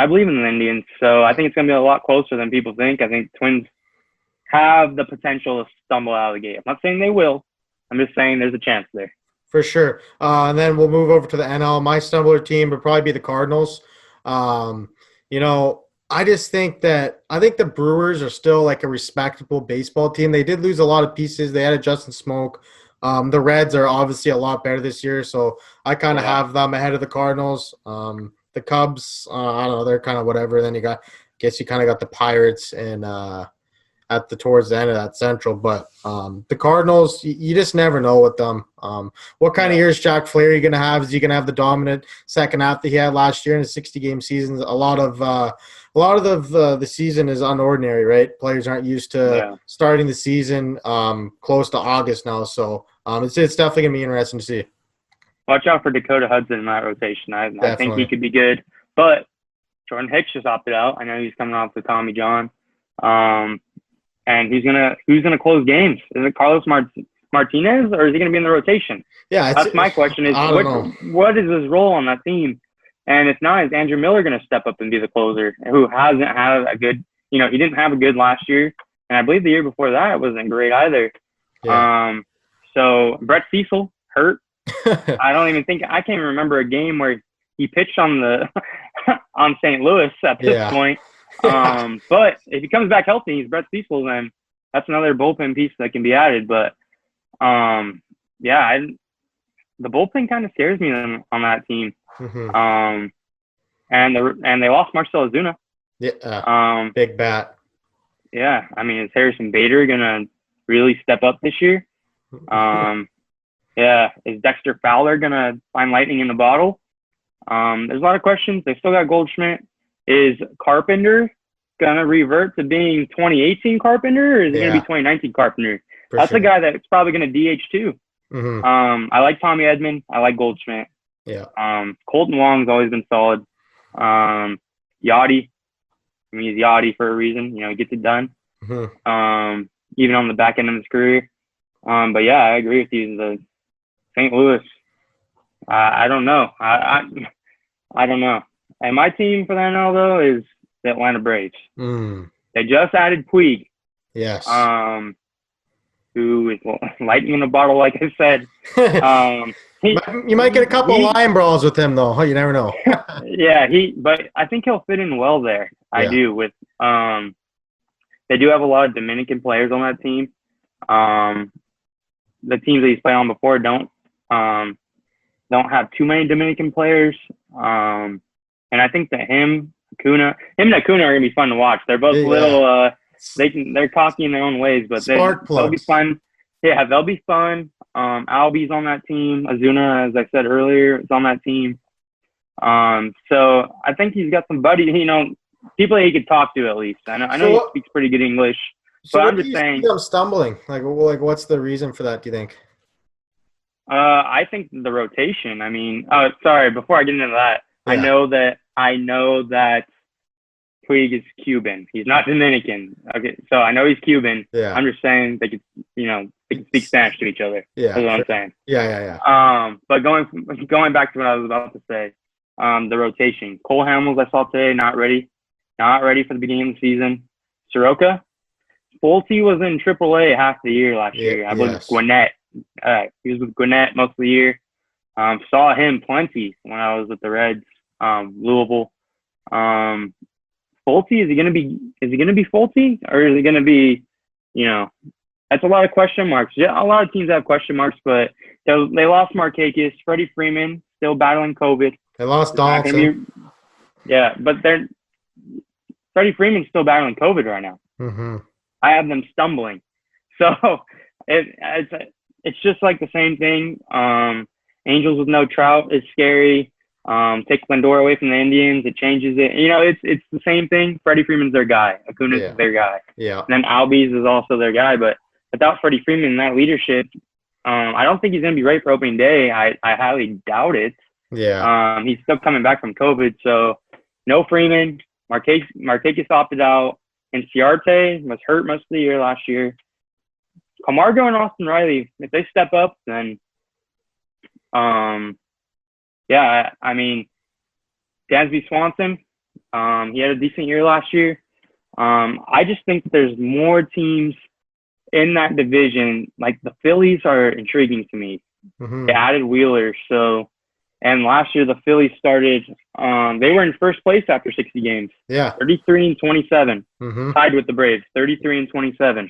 believe in the Indians, so I think it's gonna be a lot closer than people think. I think Twins have the potential to stumble out of the gate. I'm not saying they will. I'm just saying there's a chance there. For sure. And then we'll move over to the NL. My stumbler team would probably be the Cardinals. I just think the Brewers are still like a respectable baseball team. They did lose a lot of pieces. They had Justin Smoke. The Reds are obviously a lot better this year, so I kind of have them ahead of the Cardinals. The Cubs, I don't know, they're kind of whatever. Then you kind of got the Pirates and towards the end of that Central. But the Cardinals, you just never know with them. What kind of years Jack Flaherty going to have? Is he going to have the dominant second half that he had last year in a 60-game season? A lot of the season is unordinary, right? Players aren't used to starting the season close to August now, so it's definitely going to be interesting to see. Watch out for Dakota Hudson in that rotation. I think he could be good, but Jordan Hicks just opted out. I know he's coming off the Tommy John. And who's gonna close games? Is it Carlos Martinez, or is he gonna be in the rotation? Yeah, that's my question. Is what is his role on that team? And if not, is Andrew Miller gonna step up and be the closer? Who hasn't had a good, he didn't have a good last year, and I believe the year before that it wasn't great either. Yeah. So Brett Cecil hurt. I can't remember a game where he pitched on on St. Louis at this point. But if he comes back healthy, he's Brett Cecil, then that's another bullpen piece that can be added. But the bullpen kind of scares me on that team. Mm-hmm. And they lost Marcell Ozuna. Yeah. Big bat. Yeah, I mean, is Harrison Bader gonna really step up this year? Is Dexter Fowler gonna find lightning in the bottle? There's a lot of questions. They still got Goldschmidt. Is Carpenter going to revert to being 2018 Carpenter, or is it going to be 2019 Carpenter? That's a guy that's probably going to DH too. Mm-hmm. I like Tommy Edman. I like Goldschmidt. Yeah. Colton Wong's always been solid. Yachty. I mean, he's Yachty for a reason. He gets it done. Mm-hmm. Even on the back end of his career. But yeah, I agree with you. The St. Louis. I don't know. I don't know. And my team for the NL, though, is the Atlanta Braves. They just added Puig. Yes. Who is lightning in a bottle, like I said. You might get a couple of line brawls with him, though. You never know. But I think he'll fit in well there. I do. With they do have a lot of Dominican players on that team. The teams that he's played on before don't have too many Dominican players. And I think that him and Acuna are gonna be fun to watch. They're both little. They're cocky in their own ways, but they'll be fun. Yeah, they'll be fun. Albie's on that team. Ozuna, as I said earlier, is on that team. So I think he's got some buddies. People that he could talk to at least. I know he speaks pretty good English. So but I'm just saying. I'm stumbling. Like, what's the reason for that? Do you think? I think the rotation. I mean, sorry. Before I get into that. I know that Puig is Cuban. He's not Dominican. Okay, so I know he's Cuban. Yeah. I'm just saying they could speak Spanish to each other. Yeah. That's what I'm saying. Yeah. But going back to what I was about to say, the rotation. Cole Hamels I saw today, not ready for the beginning of the season. Soroka, Fulte was in AAA half the year last year. I believe Gwinnett. He was with Gwinnett most of the year. Saw him plenty when I was with the Reds. Louisville. Fulte, is he gonna be Fulte, or is he gonna be, that's a lot of question marks. Yeah, a lot of teams have question marks, but they lost Markakis, Freddie Freeman still battling COVID. They lost Donaldson. But Freddie Freeman's still battling COVID right now. Mm-hmm. I have them stumbling, so it's just like the same thing. Angels with no Trout is scary. Take Lindor away from the Indians, it changes it. It's the same thing. Freddie Freeman's their guy. Acuna's is their guy. Yeah. And then Albies is also their guy. But without Freddie Freeman and that leadership, I don't think he's going to be ready for opening day. I highly doubt it. Yeah. He's still coming back from COVID. So no Freeman. Markakis opted out. And Ciarte was hurt most of the year last year. Camargo and Austin Riley, if they step up, then I mean, Dansby Swanson, he had a decent year last year. I just think there's more teams in that division. Like the Phillies are intriguing to me. Mm-hmm. They added Wheeler, so And last year, the Phillies started. They were in first place after 60 games. Yeah. 33-27, Mm-hmm. tied with the Braves. 33-27.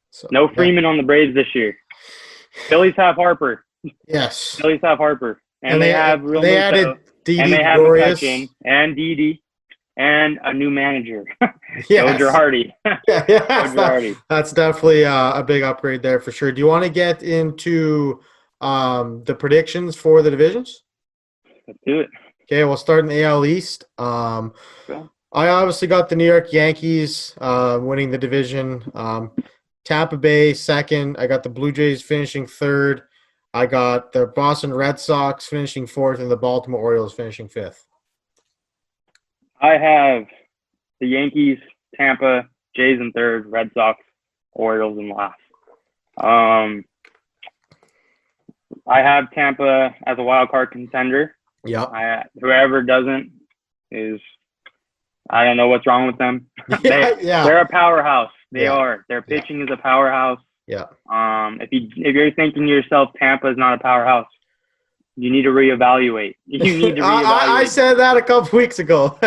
So, No Freeman on the Braves this year. Phillies have Harper. Yes. Phillies have Harper, and they have Real they Muto, added Didi and they have Gregorius. McCutchen and Didi, and a new manager, Yes. Joe Girardi. Yeah, that's definitely a big upgrade there for sure. Do you want to get into the predictions for the divisions? Let's do it. Okay, we'll start in the AL East. I obviously got the New York Yankees winning the division. Tampa Bay second. I got the Blue Jays finishing third. I got the Boston Red Sox finishing fourth and the Baltimore Orioles finishing fifth. I have the Yankees, Tampa, Jays in third, Red Sox, Orioles in last. I have Tampa as a wild card contender. Yeah. Whoever doesn't is, I don't know what's wrong with them. Yeah. They're a powerhouse. They Yeah. are. Their pitching is a powerhouse. Yeah. If you're thinking to yourself, Tampa is not a powerhouse, you need to reevaluate. You need to reevaluate. I said that a couple weeks ago.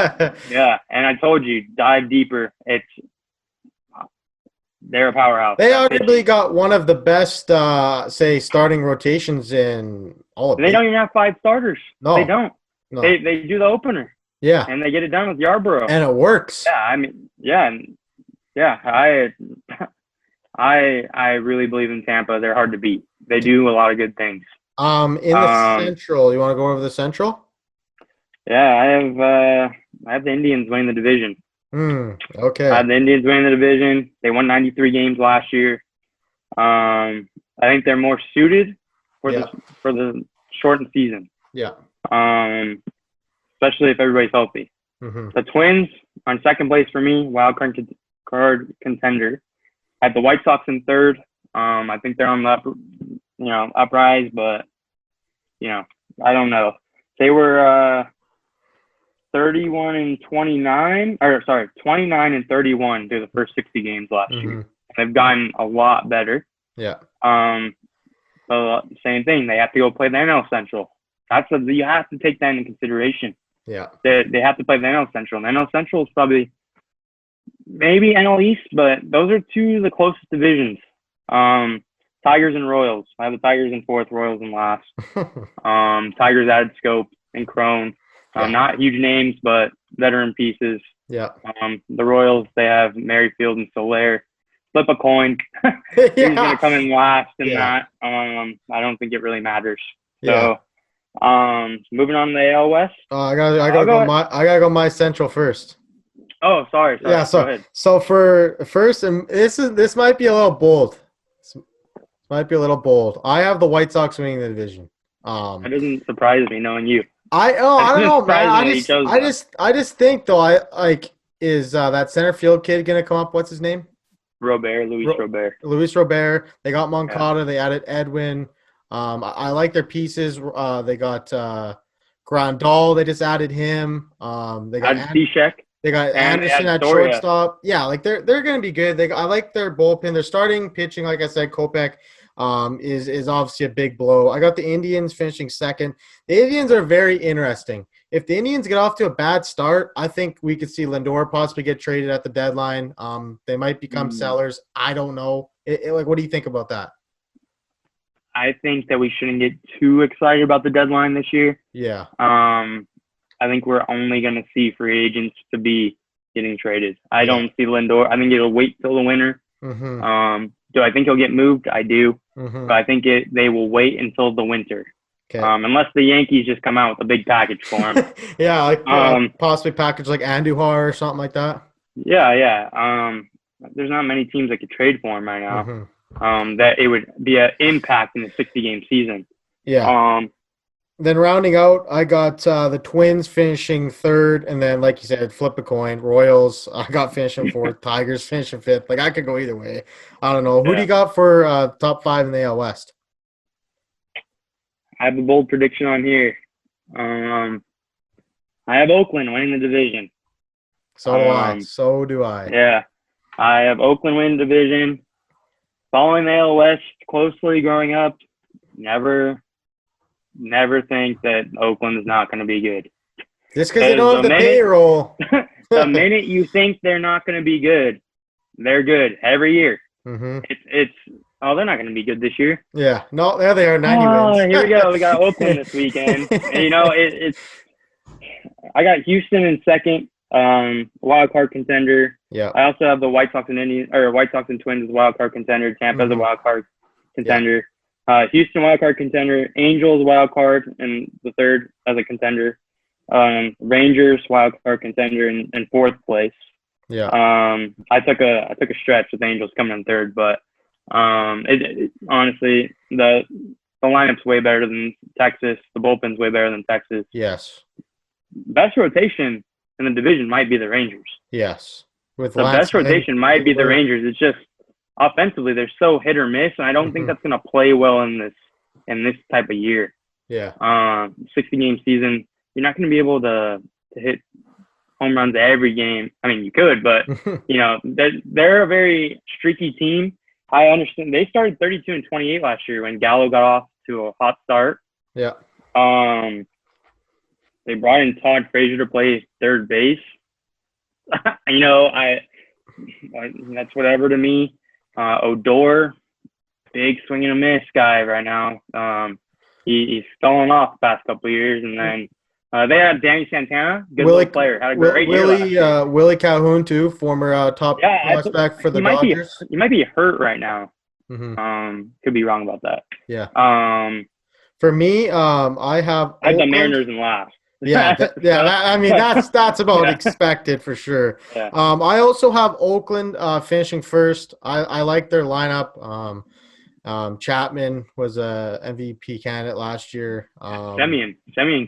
Yeah, and I told you, dive deeper. They're a powerhouse. They arguably got one of the best, starting rotations in all of They don't even have 5 starters. No. They don't. No. They do the opener. Yeah. And they get it done with Yarborough. And it works. Yeah, I mean, I really believe in Tampa. They're hard to beat. They do a lot of good things. In the Central, you want to go over the Central? Yeah, I have the Indians winning the division. Okay. I have the Indians winning the division. They won 93 games last year. I think they're more suited for the shortened season. Yeah. Especially if everybody's healthy. Mm-hmm. The Twins are in second place for me, wild card contender. I have the White Sox in third. I think they're on the uprise, but I don't know. They were 29-31 through the first 60 games last year. They've gotten a lot better. Yeah. So same thing. They have to go play the NL Central. You have to take that into consideration. Yeah. They have to play the NL Central. And the NL Central is probably maybe NL East, but those are two of the closest divisions. Tigers and Royals. I have the Tigers in fourth, Royals in last. Tigers added Scope and Crone. Not huge names, but veteran pieces. Yeah. The Royals, they have Merrifield and Soler. Flip a coin. Who's going to come in last in that? I don't think it really matters. So, moving on to the AL West. I gotta go my Central first. Oh, sorry. Yeah. Go ahead. So for first, and this might be a little bold. This might be a little bold. I have the White Sox winning the division. That doesn't surprise me knowing you. I don't know, man. I just think though, is that center field kid gonna come up? What's his name? Luis Robert. They got Moncada. They added Edwin. I like their pieces. They got Grandal. They just added him. They got Cishek. They got Anderson at shortstop. Yeah, they're gonna be good. I like their bullpen. Their starting pitching, like I said, Kopech is obviously a big blow. I got the Indians finishing second. The Indians are very interesting. If the Indians get off to a bad start, I think we could see Lindor possibly get traded at the deadline. They might become sellers. I don't know. What do you think about that? I think that we shouldn't get too excited about the deadline this year. Yeah. I think we're only going to see free agents to be getting traded. I don't see Lindor. I think it'll wait till the winter. Mm-hmm. Do I think he'll get moved? I do. Mm-hmm. But I think they will wait until the winter. Okay. Unless the Yankees just come out with a big package for him. Yeah, possibly package like Andujar or something like that. Yeah. There's not many teams that could trade for him right now. Mm-hmm. That it would be an impact in the 60-game season. Yeah. Then rounding out, I got the Twins finishing third, and then, like you said, flip a coin. Royals, I got finishing fourth. Tigers finishing fifth. I could go either way. I don't know. Who do you got for top 5 in the AL West? I have a bold prediction on here. I have Oakland winning the division. So do I. Yeah. I have Oakland winning the division. Following the AL West closely growing up, never never think that Oakland is not going to be good. Just because they don't have the payroll. The minute you think they're not going to be good, they're good every year. Mm-hmm. It's they're not going to be good this year. Yeah, no, there they are, 90 wins. Here we go. We got Oakland this weekend. And, it's I got Houston in second, wild card contender. Yeah. I also have the White Sox and Twins as wild card contender. Tampa as a wild card contender. Yeah. Houston wild card contender. Angels wild card and the third as a contender. Rangers wild card contender in fourth place. Yeah. I took a stretch with Angels coming in third, but honestly the lineup's way better than Texas. The bullpen's way better than Texas. Yes. Best rotation in the division might be the Rangers. Yes. The best rotation might be the Rangers. It's just offensively they're so hit or miss, and I don't think that's going to play well in this type of year. Yeah. 60-game season, you're not going to be able to hit home runs every game. I mean, you could, but they're a very streaky team. I understand they started 32-28 last year when Gallo got off to a hot start. Yeah. They brought in Todd Frazier to play third base. That's whatever to me. Odor, big swing and a miss guy right now. He's fallen off the past couple of years, and then they had Danny Santana, good little player, had a great year. Willie Calhoun too, former top prospect for the Dodgers. He might be hurt right now. Mm-hmm. Could be wrong about that. Yeah. For me, I have the Mariners in last. I mean that's about expected for sure. Yeah. I also have Oakland finishing first. I like their lineup. Chapman was a MVP candidate last year. Semien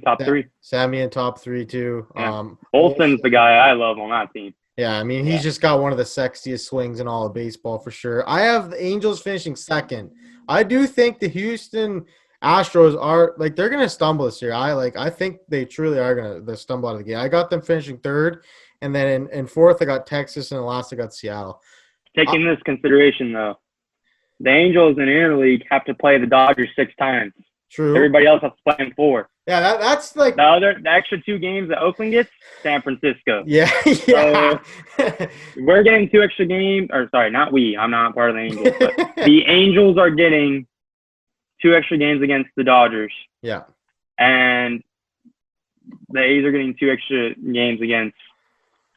top three. Semien top three too. Yeah. Olsen's the guy I love on that team. Yeah, I mean he's just got one of the sexiest swings in all of baseball for sure. I have the Angels finishing second. I do think the Houston Astros are they're gonna stumble this year. I think they truly are gonna stumble out of the game. I got them finishing third, and then in fourth I got Texas, and in last I got Seattle. Taking this consideration though, the Angels in interleague have to play the Dodgers 6 times. True. Everybody else has to play them 4. Yeah, that's like the extra 2 games that Oakland gets, San Francisco. Yeah. So we're getting 2 extra games, or sorry, not we. I'm not part of the Angels, but the Angels are getting 2 extra games against the Dodgers. Yeah. And the A's are getting 2 extra games against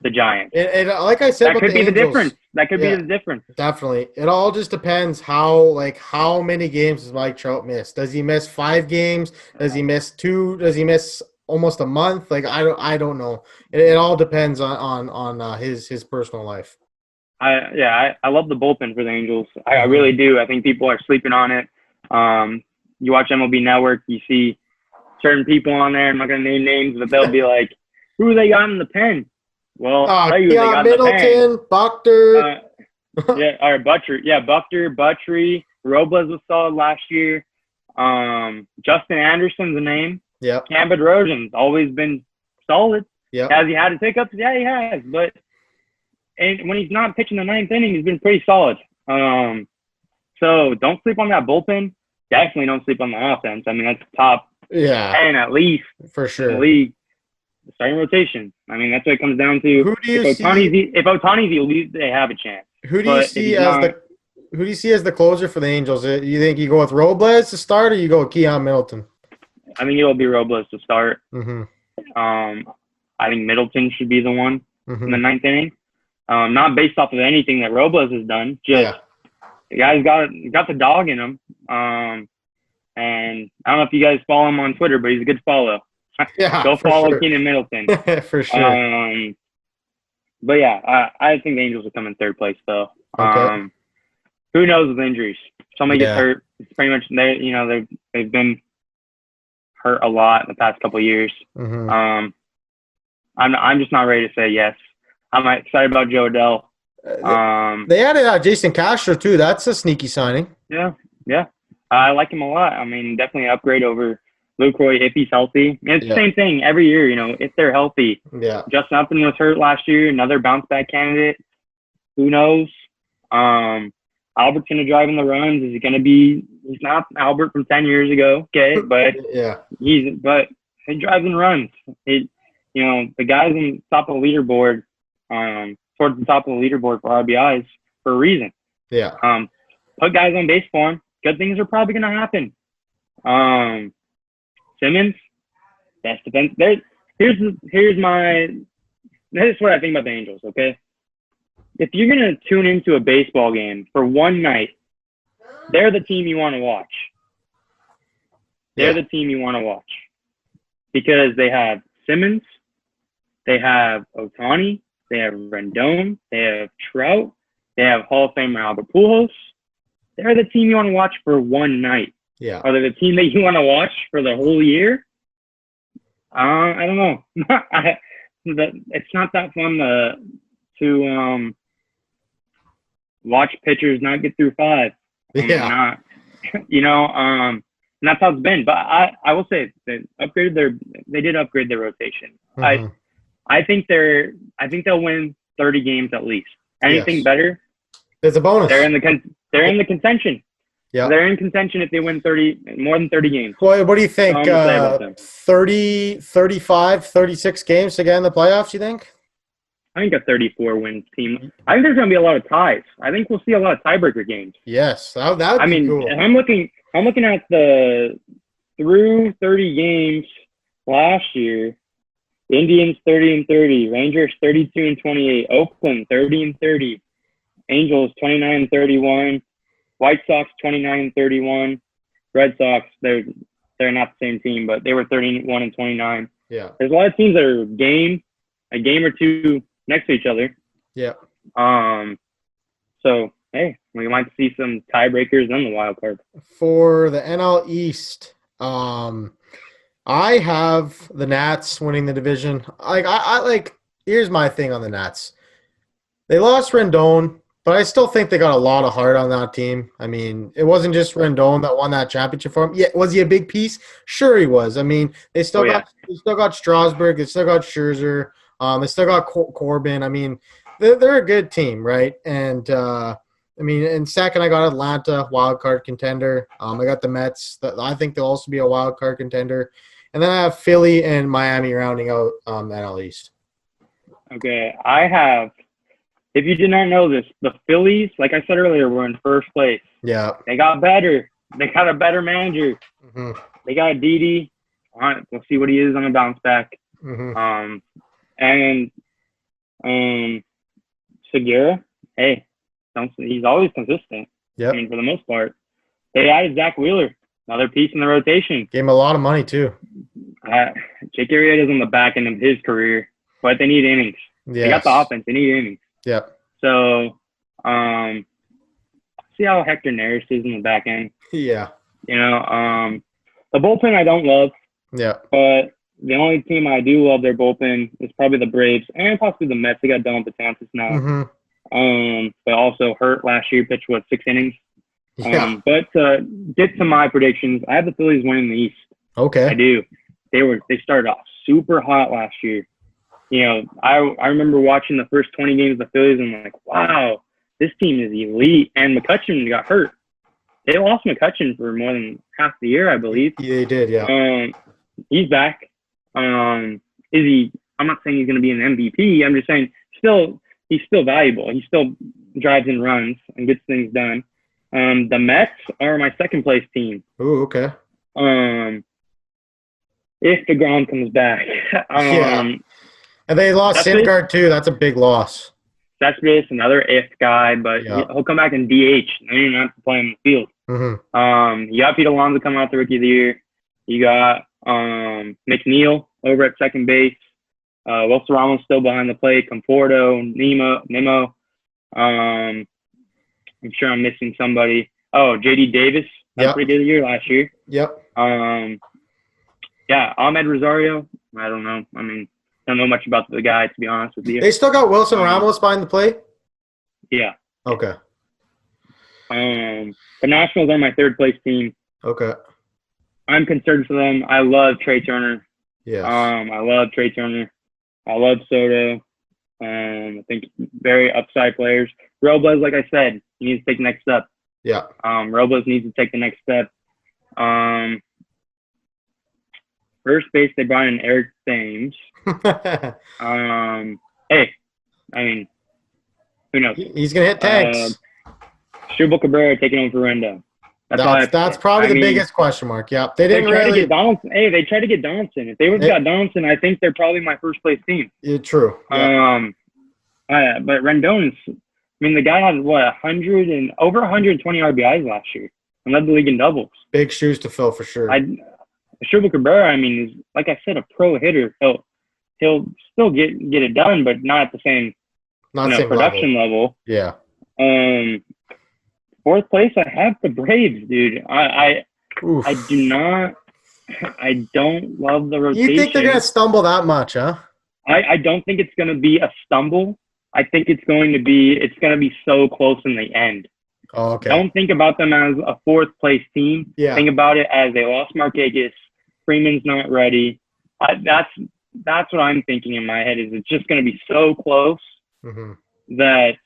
the Giants. And like I said, that could be the difference. That could be the difference. Definitely. It all just depends how many games does Mike Trout miss? Does he miss 5 games? Does he miss 2? Does he miss almost a month? I don't know. It all depends on his personal life. I love the bullpen for the Angels. I really do. I think people are sleeping on it. You watch MLB Network, you see certain people on there. I'm not going to name names, but they'll be like, "Who they got in the pen?" Well, I'll tell you who they got in the pen. Middleton, Buchter. Buchter, Buttrey, Robles was solid last year. Justin Anderson's a name. Yeah. Cam Bedrosian's always been solid. Yeah. Has he had his hiccups? Yeah, he has. But when he's not pitching the 9th inning, he's been pretty solid. So don't sleep on that bullpen. Definitely don't sleep on the offense. I mean, that's top 10 at least for sure. In the league. The starting rotation. I mean, that's what it comes down to. Who do you if Ohtani's elite, they have a chance. Who do you see as the closer for the Angels? You think you go with Robles to start, or you go with Keon Middleton? I think it'll be Robles to start. Mm-hmm. I think Middleton should be the one in the 9th inning. Not based off of anything that Robles has done. Just the guy's got the dog in him. And I don't know if you guys follow him on Twitter, but he's a good follow. Yeah, go follow Keenan Middleton. For sure. But yeah, I think the Angels will come in 3rd place though. Okay. Who knows with injuries? Somebody gets hurt. It's pretty much they've been hurt a lot in the past couple of years. Mm-hmm. I'm just not ready to say yes. I'm excited about Joe Adell. They added Jason Castro too. That's a sneaky signing. Yeah. I like him a lot. I mean, definitely an upgrade over Lucroy if he's healthy. And it's the same thing every year, if they're healthy. Yeah. Justin Upton was hurt last year, another bounce back candidate. Who knows? Albert's going to drive in the runs. Is he going to be – he's not Albert from 10 years ago, okay, but Yeah. he drives and runs. The guy's on top of the leaderboard, towards the top of the leaderboard for RBIs for a reason. Yeah. Put guys on base for him. Good things are probably going to happen. Simmons, best defense. Here's what I think about the Angels, okay? If you're going to tune into a baseball game for one night, they're the team you want to watch. They're the team you want to watch because they have Simmons, they have Ohtani, they have Rendon, they have Trout, they have Hall of Famer Albert Pujols. They're the team you want to watch for one night. Yeah. Are they the team that you want to watch for the whole year? I don't know. It's not that fun to watch pitchers not get through five. Yeah. And that's how it's been. But I will say they did upgrade their rotation. Mm-hmm. I think they'll win 30 games at least. Anything better, it's a bonus. They're in the contention. Yeah. They're in contention if they win more than 30 games. Well, what do you think? I'm gonna say about them. 30, 35, 36 games to get in the playoffs, you think? I think a 34-win team. I think there's going to be a lot of ties. I think we'll see a lot of tiebreaker games. Yes, that would be cool. If I'm looking at the through 30 games last year. Indians 30-30, Rangers 32-28, Oakland 30-30, Angels 29-31, White Sox 29-31, Red Sox they're not the same team, but they were 31-29. Yeah, there's a lot of teams that are a game or two next to each other. Yeah. So hey, we might see some tiebreakers in the wild card. For the NL East, I have the Nats winning the division. Here's my thing on the Nats. They lost Rendon, but I still think they got a lot of heart on that team. I mean, it wasn't just Rendon that won that championship for them. Yeah, was he a big piece? Sure he was. I mean, they still got Strasburg, they still got Scherzer, they still got Corbin. I mean, they're a good team, right? And in second I got Atlanta, wild card contender. I got the Mets. I think they'll also be a wild card contender. And then I have Philly and Miami rounding out the NL East. Okay, I have. If you did not know this, the Phillies, like I said earlier, were in first place. Yeah. They got better. They got a better manager. Mm-hmm. They got Didi. We'll see what he is on the bounce back. Mm-hmm. Segura, hey, he's always consistent. Yeah. I mean, for the most part. They added Zach Wheeler, another piece in the rotation. Gave him a lot of money, too. Jake Arrieta's on the back end of his career, but they need innings. Yes. They got the offense. They need innings. Yep. So, see how Hector Neris is in the back end. Yeah. The bullpen I don't love. Yeah. But the only team I do love their bullpen is probably the Braves and possibly the Mets. They got Dylan Betances now. Mm-hmm. But also hurt last year, pitched 6 innings. Yeah. But get to my predictions. I have the Phillies winning the East. Okay. I do. They started off super hot last year. I remember watching the first 20 games of the Phillies and I'm like, wow, this team is elite. And McCutchen got hurt. They lost McCutchen for more than half the year, I believe. Yeah, they did, yeah. He's back. Is he? I'm not saying he's going to be an MVP. I'm just saying he's still valuable. He still drives and runs and gets things done. The Mets are my second place team. Ooh, okay. If DeGrom comes back. Yeah. And they lost Syndergaard too. That's a big loss. That's just another if guy, but he'll come back in DH. And you don't have to play him in the field. Mm-hmm. You got Pete Alonso coming out the Rookie of the Year. You got McNeil over at second base. Wilson Ramos still behind the plate. Conforto, Nemo. I'm sure I'm missing somebody. Oh, J.D. Davis. Had a pretty good year last year. Yep. Ahmed Rosario. I don't know. I mean, don't know much about the guy, to be honest with you. They still got Wilson Ramos behind the plate? Yeah. Okay. The Nationals are my third place team. Okay. I'm concerned for them. I love Trey Turner. Yes. I love Trey Turner. I love Soto. I think very upside players. Robles, like I said, he needs to take the next step. Yeah. Robles needs to take the next step. First base, they brought in Eric Thames. Hey, I mean, who knows? He's gonna hit tanks. Struble Cabrera taking over for Rendon. That's probably the biggest question mark. Yeah, they didn't tried really to get Donaldson. Hey, they tried to get Donaldson. If they would have got Donaldson, I think they're probably my first place team. Yeah, true. Yeah. But Rendon's. I mean, the guy had over 120 RBIs last year and led the league in doubles. Big shoes to fill for sure. Struble Cabrera, I mean, is, like I said, a pro hitter. He'll still get it done, but not at the same production level. Yeah. Fourth place, I have the Braves, dude. I don't love the rotation. You think they're gonna stumble that much, huh? I don't think it's gonna be a stumble. I think it's gonna be so close in the end. Oh, okay. Don't think about them as a fourth place team. Yeah. Think about it as they lost Markakis. Freeman's not ready. That's what I'm thinking in my head. Is it's just gonna be so close that.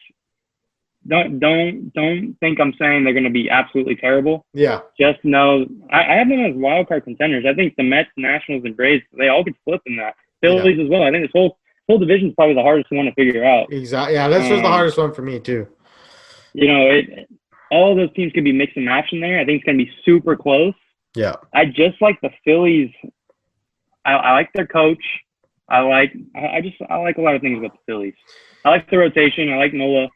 Don't think I'm saying they're going to be absolutely terrible. Yeah. Just know I have them as wild card contenders. I think the Mets, Nationals, and Braves, they all could flip in that. Phillies as well. I think this whole division is probably the hardest one to figure out. Exactly. Yeah, this was the hardest one for me too. All of those teams could be mix and match in there. I think it's going to be super close. Yeah. I just like the Phillies. I like their coach. I like a lot of things about the Phillies. I like the rotation. I like Nola.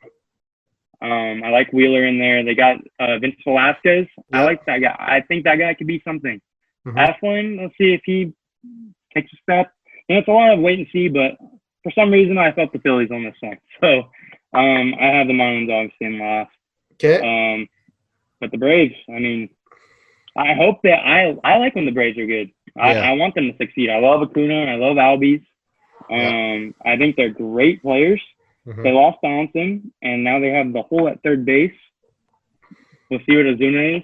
I like Wheeler in there. They got Vince Velasquez. Yep. I like that guy. I think that guy could be something. Eflin, let's see if he takes a step. It's a lot of wait and see, but for some reason I felt the Phillies on this one. So I have the Marlins obviously in last. Okay. But the Braves, I mean, I hope that I like when the Braves are good. I want them to succeed. I love Acuna. I love Albies. I think they're great players. They lost Donaldson, and now they have the hole at third base. We'll see what Ozuna is.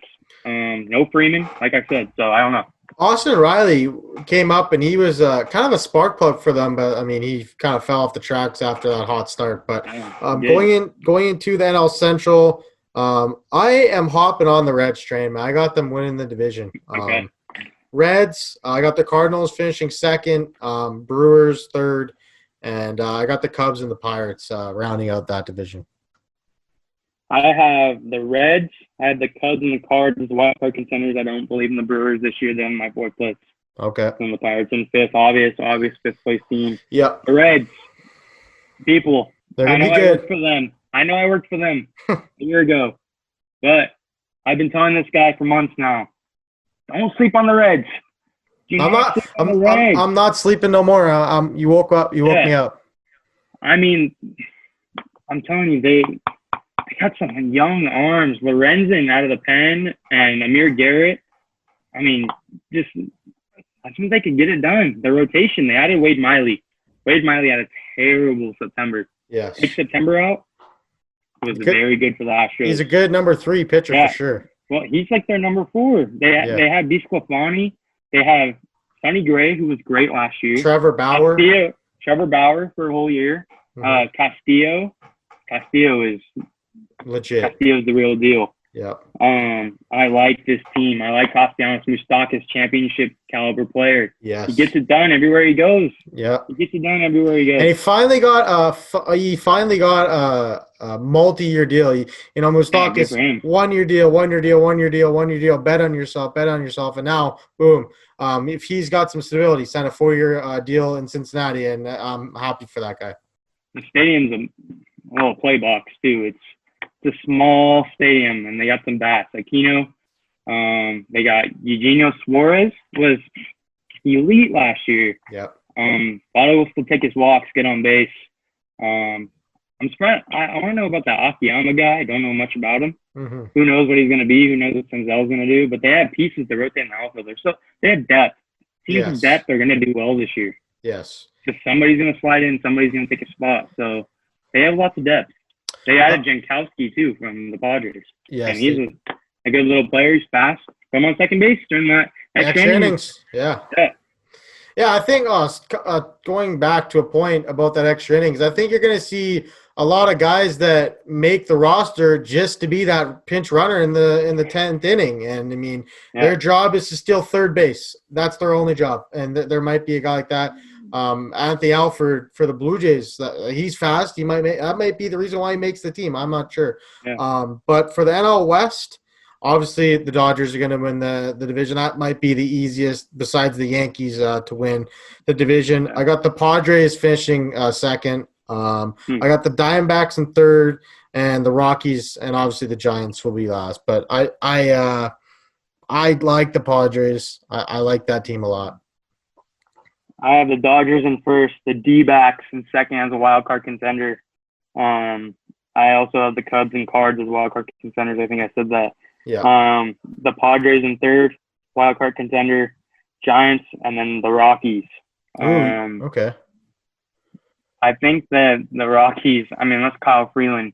No Freeman, like I said, so I don't know. Austin Riley came up, and he was kind of a spark plug for them, but, I mean, he kind of fell off the tracks after that hot start. But going into the NL Central, I am hopping on the Reds train, man. I got them winning the division. Okay. Reds, I got the Cardinals finishing second, Brewers third, and I got the Cubs and the Pirates rounding out that division. I have the Reds. I have the Cubs and the Cards as wild card contenders. I don't believe in the Brewers this year. They're in my fourth place. Okay. And the Pirates in fifth. Obvious fifth place team. Yep. The Reds. People. They're I know gonna be I good. worked for them. I know I worked for them a year ago. But I've been telling this guy for months now. Don't sleep on the Reds. I'm not sleeping no more. You woke me up. I mean, I'm telling you, they got some young arms. Lorenzen out of the pen and Amir Garrett. I mean, I think they could get it done. The rotation, they added Wade Miley. Wade Miley had a terrible September. Yes. Take September out. It was very good for the Astros. He's a good number 3 pitcher for sure. Well, he's like their number 4. They have Bisclafani. They have Sonny Gray, who was great last year. Trevor Bauer for a whole year. Castillo is legit. Castillo's the real deal. Yeah. I like this team. I like Castellanos Moustakas, championship caliber player. Yes. He gets it done everywhere he goes. Yeah. He gets it done everywhere he goes. And he finally got a multi-year deal. Moustakas, 1-year deal. Bet on yourself. And now, boom. If he's got some stability, sign a 4-year deal in Cincinnati, and I'm happy for that guy. The stadium's a little play box too. It's a small stadium, and they got some bats. Aquino, they got Eugenio Suarez was elite last year. Yep. Votto will still take his walks, get on base. I'm surprised. I want to know about that Akiyama guy. I don't know much about him. Who knows what he's going to be? Who knows what Senzel's going to do? But they have pieces to rotate in the outfield. So they have depth. Teams with depth are going to do well this year. Yes. Because somebody's going to slide in, somebody's going to take a spot. So they have lots of depth. They added Jankowski, too, from the Padres. Yes. And he's a good little player. He's fast. Come on second base during that extra innings. Yeah. Yeah, I think going back to a point about that extra innings, I think you're going to see a lot of guys that make the roster just to be that pinch runner in the 10th inning. And I mean, their job is to steal third base. That's their only job. And there might be a guy like that. Anthony Alford for the Blue Jays, he's fast. That might be the reason why he makes the team. I'm not sure. Yeah. But for the NL West, obviously, the Dodgers are going to win the division. That might be the easiest, besides the Yankees, to win the division. I got the Padres finishing second. I got the Diamondbacks in third, and the Rockies, and obviously the Giants will be last. But I like the Padres. I like that team a lot. I have the Dodgers in first, the D-backs in second as a wild card contender. I also have the Cubs and Cards as wild card contenders. I think I said that. Yeah. The Padres in third, wild card contender, Giants, and then the Rockies. Okay. I think that the Rockies, unless Kyle Freeland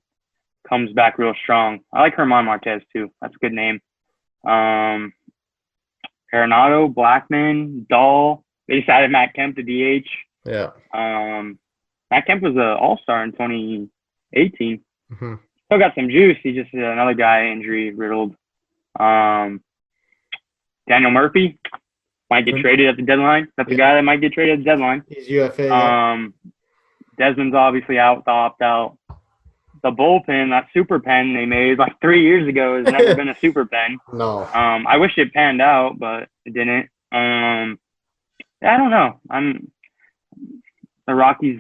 comes back real strong. I like German Marquez too. That's a good name. Arenado, Blackman, Dahl. They just added Matt Kemp to DH. Yeah. Matt Kemp was an all-star in 2018. Mm-hmm. Still got some juice. He's just another guy injury riddled. Daniel Murphy might get traded at the deadline. That's a guy that might get traded at the deadline. He's UFA. Desmond's obviously out, the opt-out. The bullpen, that super pen they made like 3 years ago, has never been a super pen. No. I wish it panned out, but it didn't. I don't know. The Rockies.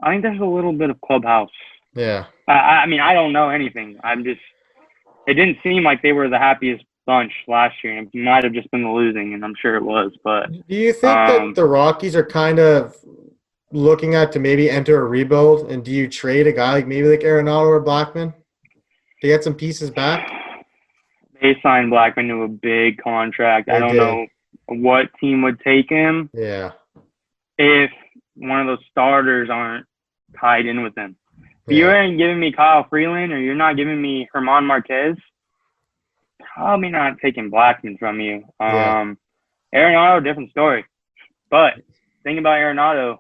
I think there's a little bit of clubhouse. Yeah. I don't know anything. It didn't seem like they were the happiest bunch last year. It might have just been the losing, and I'm sure it was. But do you think that the Rockies are kind of looking at to maybe enter a rebuild? And do you trade a guy like Arenado or Blackman to get some pieces back? They signed Blackman to a big contract. I don't know what team would take him. Yeah. If one of those starters aren't tied in with him. If you ain't giving me Kyle Freeland or you're not giving me German Marquez, probably not taking Blackman from you. Arenado, different story. But thing about Arenado,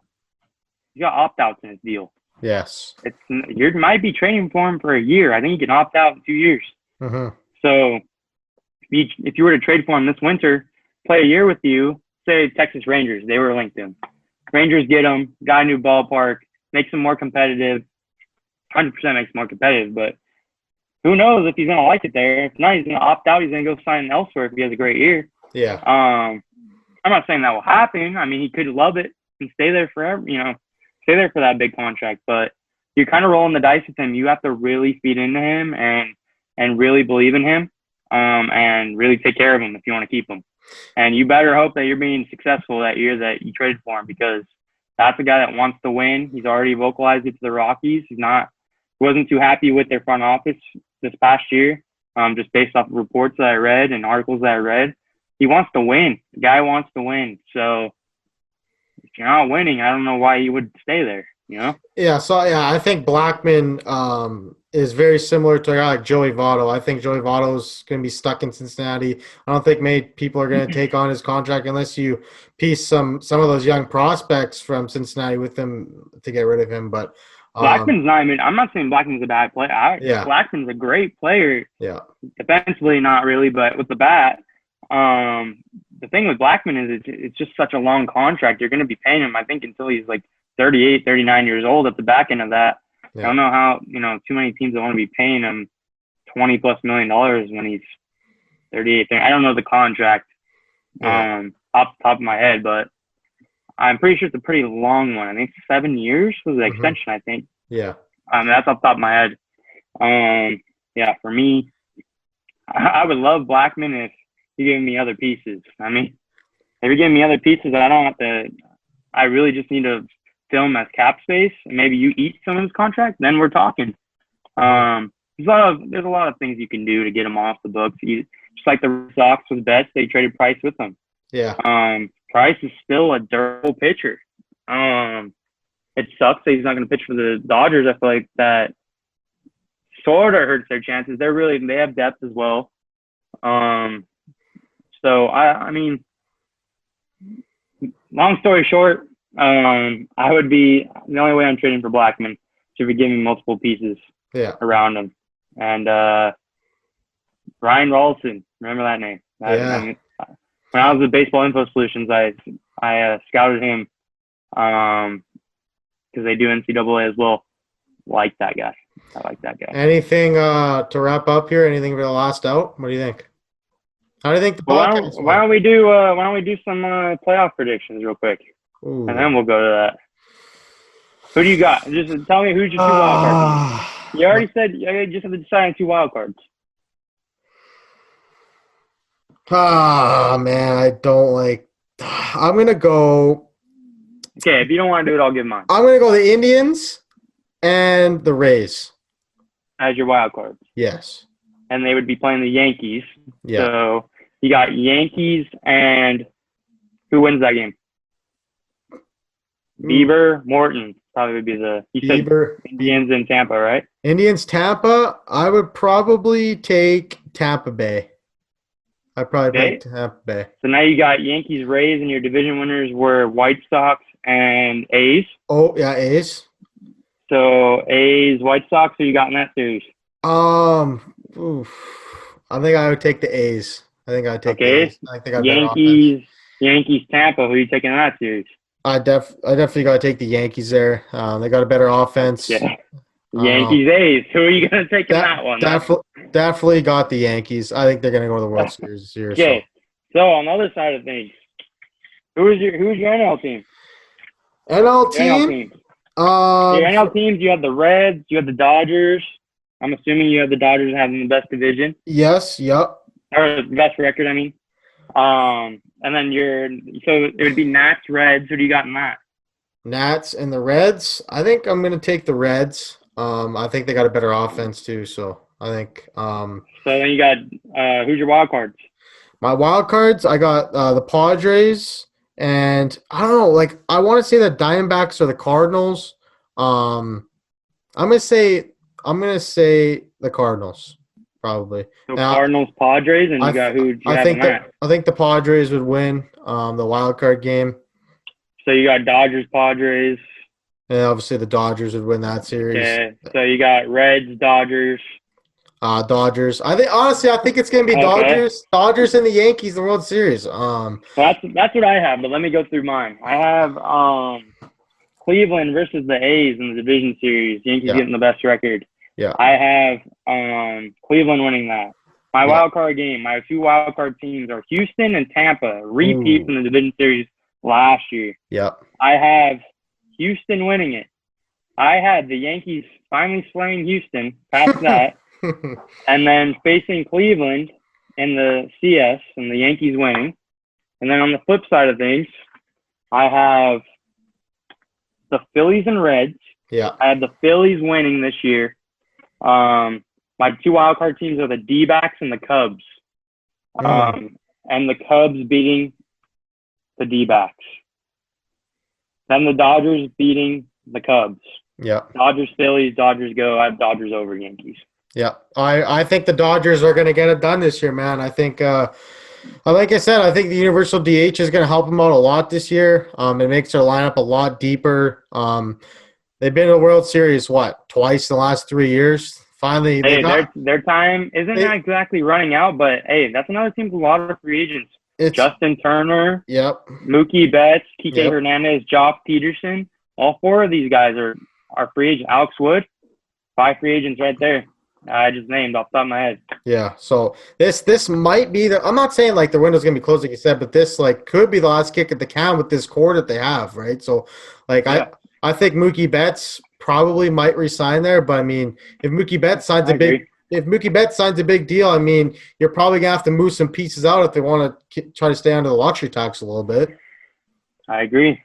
he's got opt-outs in his deal. Yes. You might be trading for him for a year. I think he can opt out in 2 years. Mm-hmm. So if you were to trade for him this winter, play a year with you, say Texas Rangers, they were linked to him. Rangers get him, got a new ballpark, makes him more competitive. 100% makes him more competitive, but who knows if he's going to like it there. If not, he's going to opt out. He's going to go sign elsewhere if he has a great year. Yeah. I'm not saying that will happen. He could love it and stay there forever, stay there for that big contract, but you're kind of rolling the dice with him. You have to really feed into him and really believe in him, and really take care of him if you want to keep him. And you better hope that you're being successful that year that you traded for him, because that's a guy that wants to win. He's already vocalized it to the Rockies. Wasn't too happy with their front office this past year, just based off of reports that I read and articles that I read. He wants to win. The guy wants to win. So if you're not winning, I don't know why you would stay there, Yeah, so I think Blackman is very similar to a guy like Joey Votto. I think Joey Votto's going to be stuck in Cincinnati. I don't think many people are going to take on his contract unless you piece some of those young prospects from Cincinnati with him to get rid of him. But Blackman's not even – I'm not saying Blackman's a bad player. Blackman's a great player. Yeah. Defensively, not really, but with the bat. The thing with Blackman is it's just such a long contract. You're going to be paying him, I think, until he's like 38, 39 years old at the back end of that. Yeah. I don't know how, too many teams want to be paying him $20+ million when he's 38. I don't know the contract off the top of my head, but I'm pretty sure it's a pretty long one. I think 7 years was the extension, I think. Yeah. That's off the top of my head. For me, I would love Blackman if you gave me other pieces. If you're giving me other pieces, I really just need to fill him as cap space, and maybe you eat some of his contract, then we're talking. There's a lot of things you can do to get him off the books. Just like the Red Sox was best, they traded Price with him. Yeah. Price is still a durable pitcher. It sucks that he's not going to pitch for the Dodgers. I feel like that sort of hurts their chances. They have depth as well. So long story short, the only way I'm trading for Blackman should be giving me multiple pieces around him. And Ryan Rolston, remember that name? When I was with Baseball Info Solutions, I scouted him because they do NCAA as well. I like that guy. Anything to wrap up here? Anything for the last out? What do you think? How do you think the podcast why don't we do some playoff predictions real quick? Ooh. And then we'll go to that. Who do you got? Just tell me who's your 2 wild cards. You already said you just have to decide on 2 wild cards. Man, I don't like. I'm gonna go. Okay, if you don't want to do it, I'll give mine. I'm gonna go the Indians and the Rays as your wild cards. Yes. And they would be playing the Yankees. Yeah. So you got Yankees and who wins that game? Bieber, Morton probably would be Bieber, Indians in Tampa, right? Indians, Tampa. I would probably take Tampa Bay. I'd probably take Tampa Bay. So now you got Yankees, Rays, and your division winners were White Sox and A's. Oh, yeah, A's. So A's, White Sox, who you got in that series? I think I would take the A's. I think I'd take the A's. I think I'd Yankees, Tampa. Who are you taking in that series? I definitely got to take the Yankees there. They got a better offense. Yeah. Yankees, A's. Who are you going to take in that one? Definitely got the Yankees. I think they're going to go to the World Series this year. Okay. So on the other side of things, who's your NL team? NL team? Your NL teams, you have the Reds, you have the Dodgers. I'm assuming you have the Dodgers having the best division. Yes, yep. Or the best record, I mean. And then so it would be Nats, Reds. Who do you got in that? Nats and the Reds. I think I'm going to take the Reds. I think they got a better offense too, so I think. So then you got who's your wild cards? My wild cards, I got the Padres, and I don't know. Like I want to say the Diamondbacks or the Cardinals. I'm gonna say the Cardinals. Probably. So now, Cardinals, Padres, and you got who? I think the Padres would win the wild card game. So you got Dodgers, Padres. And obviously the Dodgers would win that series. Yeah. So you got Reds, Dodgers. Dodgers. I think it's gonna be Dodgers and the Yankees in the World Series. So that's what I have. But let me go through mine. I have Cleveland versus the A's in the division series. Yankees getting the best record. Yeah. I have Cleveland winning that. My wild card game, my 2 wild card teams are Houston and Tampa, repeat from the division series last year. Yeah. I have Houston winning it. I had the Yankees finally slaying Houston, past that, and then facing Cleveland in the CS and the Yankees winning. And then on the flip side of things, I have the Phillies and Reds. Yeah. I have the Phillies winning this year. My 2 wildcard teams are the D-backs and the Cubs. And the Cubs beating the D-backs. Then the Dodgers beating the Cubs. Yeah. Dodgers, Phillies, Dodgers go. I have Dodgers over Yankees. Yeah. I think the Dodgers are going to get it done this year, man. I think like I said, I think the universal DH is going to help them out a lot this year. It makes their lineup a lot deeper. They've been to the World Series, twice in the last 3 years? Finally, their time isn't exactly running out, but, hey, that's another team with a lot of free agents. Justin Turner, Mookie Betts, Kike Hernandez, Jock Peterson. All 4 of these guys are free agents. Alex Wood, 5 free agents right there. I just named off the top of my head. Yeah, so this might be I'm not saying like the window's gonna be closed like you said, but this like could be the last kick at the can with this core that they have, right? So like I think Mookie Betts probably might resign there, but I mean if Mookie Betts signs a big deal, I mean you're probably gonna have to move some pieces out if they want to try to stay under the luxury tax a little bit. I agree.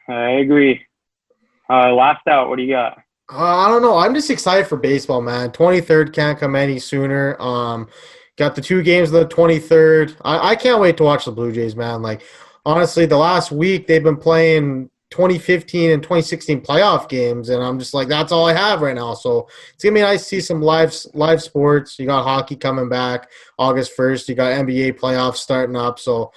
Last out, what do you got? I don't know. I'm just excited for baseball, man. 23rd can't come any sooner. Got the 2 games on the 23rd. I can't wait to watch the Blue Jays, man. Like, honestly, the last week they've been playing 2015 and 2016 playoff games, and I'm just like, that's all I have right now. So it's going to be nice to see some live sports. You got hockey coming back August 1st. You got NBA playoffs starting up. So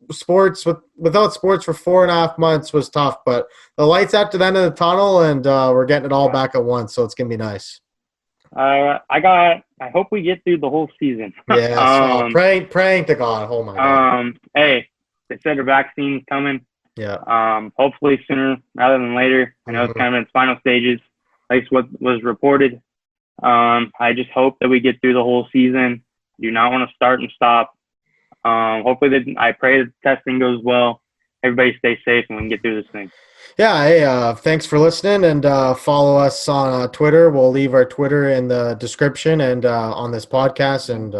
without sports for 4.5 months was tough, but the light's at the end of the tunnel, and we're getting it all back at once, so it's gonna be nice. I hope we get through the whole season. Yeah, praying to God. Oh my God. Hey, they said a vaccine's coming. Yeah. Hopefully sooner rather than later. I know it's kind of in its final stages, at least what was reported. I just hope that we get through the whole season. Do not want to start and stop. Hopefully, I pray that the testing goes well. Everybody stay safe and we can get through this thing. Yeah, hey, thanks for listening, and follow us on Twitter. We'll leave our Twitter in the description and on this podcast, and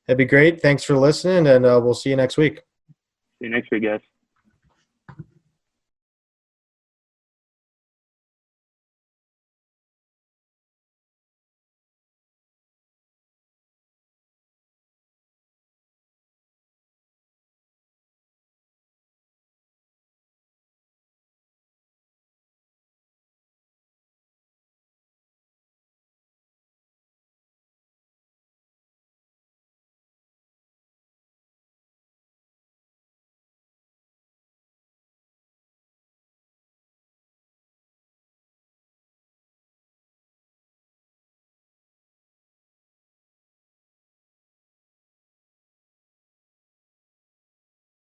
it'd be great. Thanks for listening, and we'll see you next week. See you next week, guys.